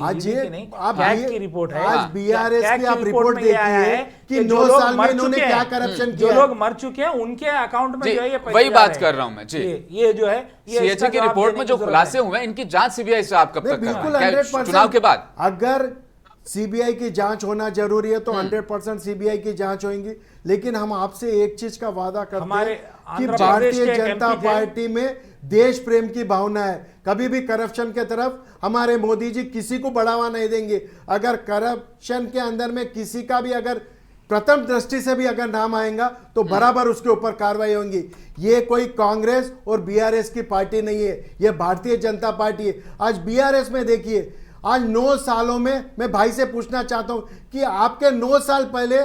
आज ये कैग की रिपोर्ट है। आज बीआरएस की आप रिपोर्ट देखिए कि 9 साल में इन्होंने क्या करप्शन किया। जो लोग मर चुके हैं उनके अकाउंट में जो है ये पैसे वही बात कर रहा हूं मैं जी। ये जो है सीएजी की रिपोर्ट में जो खुलासे हुए हैं, इनकी जांच सीबीआई से आप कब तक बिल्कुल 100% चुनाव के बाद? अगर सीबीआई की जांच होना जरूरी है तो 100% सीबीआई की जांच होगी। लेकिन हम आपसे एक चीज का वादा करते हैं कि भारतीय जनता पार्टी में देश प्रेम की भावना है। कभी भी करप्शन के तरफ हमारे मोदी जी किसी को बढ़ावा नहीं देंगे। अगर करप्शन के अंदर में किसी का भी अगर प्रथम दृष्टि से भी अगर नाम आएगा तो बराबर उसके ऊपर कार्रवाई होगी। ये कोई कांग्रेस और बीआरएस की पार्टी नहीं है, ये भारतीय जनता पार्टी है। आज बीआरएस में देखिए, आज 9 सालों में मैं भाई से पूछना चाहता हूं कि आपके 9 साल पहले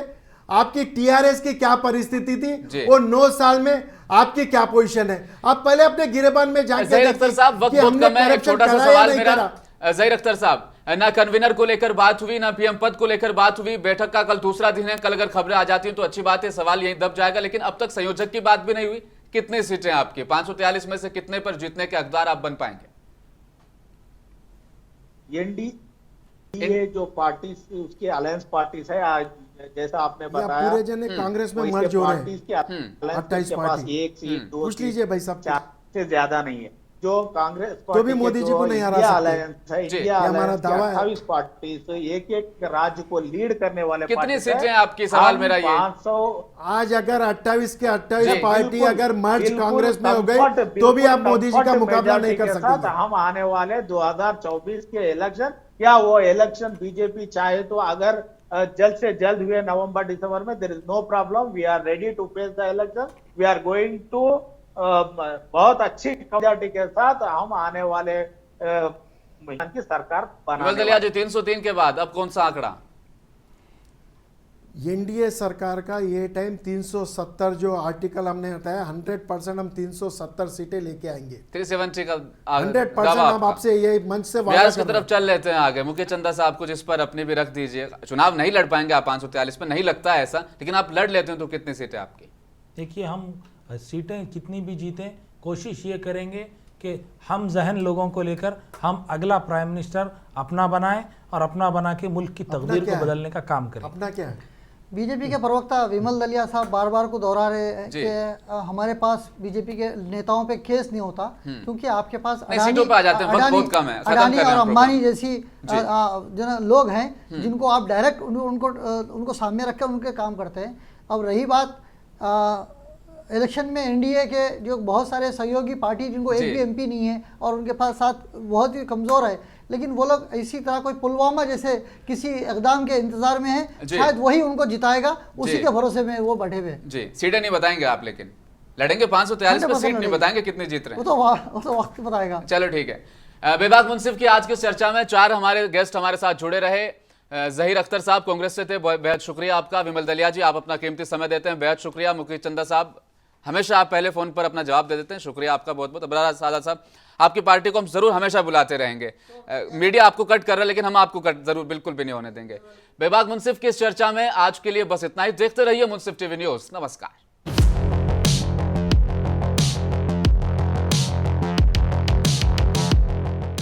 आपकी टीआरएस की क्या परिस्थिति थी और 9 साल में आपकी क्या पोजीशन है। आप पहले अपने गिरेबान में जाकर जहीर अख्तर साहब, वक्त बहुत कम है, एक छोटा सा सवाल मेरा। जहीर अख्तर साहब, ना कन्वीनर को लेकर बात हुई, ना पीएम पद को लेकर बात हुई। बैठक का कल दूसरा दिन है, कल अगर खबरें आ जाती हैं तो अच्छी बात है, सवाल यहीं दब जाएगा। लेकिन अब तक संयोजक की बात भी नहीं हुई। कितनी सीटें आपकी 543 में से कितने पर जीतने के हकदार आप बन पाएंगे? एनडीए जो पार्टी उसकी अलायंस पार्टी है, आज जैसा आपने बताया पूरे जने कांग्रेस में मर्ज हो रहे हैं। 28 पार्टी, एक सीट, दो पूछ लीजिए भाई साहब, 4 से ज्यादा नहीं है। जो कांग्रेस तो भी मोदी जी को नहीं हरा सकते। अलायंस है, इंडिया हमारा दावा है। 28 पार्टी से एक एक राज्य को लीड करने वाले कितनी सीटें आपकी? सवाल मेरा ये 500। आज अगर 28 के 28 जी, पार्टी अगर मर्ज कांग्रेस में हो गई तो भी आप मोदी जी का मुकाबला नहीं कर सकते। हम आने वाले 2024 के इलेक्शन, या वो इलेक्शन बीजेपी चाहे तो अगर जल्द से जल्द हुए नवंबर दिसंबर में, there is no problem, we are ready to face the election, we are going to बहुत अच्छी मेजॉरिटी के साथ हम आने वाले की सरकार बनाने दलिया जी 303 के बाद अब कौन सा आंकड़ा? एनडीए सरकार का ये टाइम 370 जो आर्टिकल हमने हटाया, 100% हम 370 सीटें लेके आएंगे। 370 का 100% हम आपसे ये मंच से वादा ब्याज की कर रहे तरफ चल लेते हैं आगे। मुकेश चंदा साहब को जिस पर अपनी भी रख दीजिए। चुनाव नहीं लड़ पाएंगे आप 543 में, नहीं लगता है ऐसा, लेकिन आप लड़ लेते हैं तो कितनी सीटें आपकी? देखिए, हम सीटें कितनी भी जीतें, कोशिश ये करेंगे कि हम जहन लोगों को लेकर हम अगला प्राइम मिनिस्टर अपना बनाएं और अपना बना के मुल्क की तकदीर को बदलने का काम करें। अपना क्या है? बीजेपी के प्रवक्ता विमल दलिया साहब बार बार को दोहरा रहे हैं कि हमारे पास बीजेपी के नेताओं पे केस नहीं होता, क्योंकि आपके पास सीटों पे आ जाते हैं, वक्त बहुत कम है, खत्म अडानी कर रहे और हैं अंबानी जैसी जो लोग हैं जिनको आप डायरेक्ट उनको सामने रख कर उनके काम करते हैं। अब रही बात इलेक्शन में एनडीए के जो बहुत सारे सहयोगी पार्टी जिनको एक भी एमपी नहीं है और उनके पास साथ बहुत ही कमज़ोर है, लेकिन वो लोग इसी तरह कोई पुलवामा जैसे किसी इकदाम के इंतजार में है, शायद वही उनको जिताएगा, उसी के भरोसे में वो बैठे हुए। जी, सीटें नहीं बताएंगे आप, लेकिन लड़ेंगे 543 पे, सीट नहीं बताएंगे कितनी जीत रहे हैं, वो तो वक्त बताएगा। चलो ठीक है। बेबाक मुंसिफ की आज की चर्चा में 4 हमारे गेस्ट हमारे साथ जुड़े रहे। जहीर अख्तर साहब कांग्रेस से थे, बेहद शुक्रिया आपका। विमल दलिया जी, आप अपना कीमती समय देते हैं, बेहद शुक्रिया। मुकेश चंदा साहब, हमेशा आप पहले फोन पर अपना जवाब दे देते हैं, शुक्रिया आपका बहुत बहुत। अबरार सादा साहब, आपकी पार्टी को हम जरूर हमेशा बुलाते रहेंगे। मीडिया आपको कट कर रहा है, लेकिन हम आपको कट जरूर बिल्कुल भी नहीं होने देंगे। बेबाक मुंसिफ की इस चर्चा में आज के लिए बस इतना ही। देखते रहिए मुंसिफ टीवी न्यूज। नमस्कार।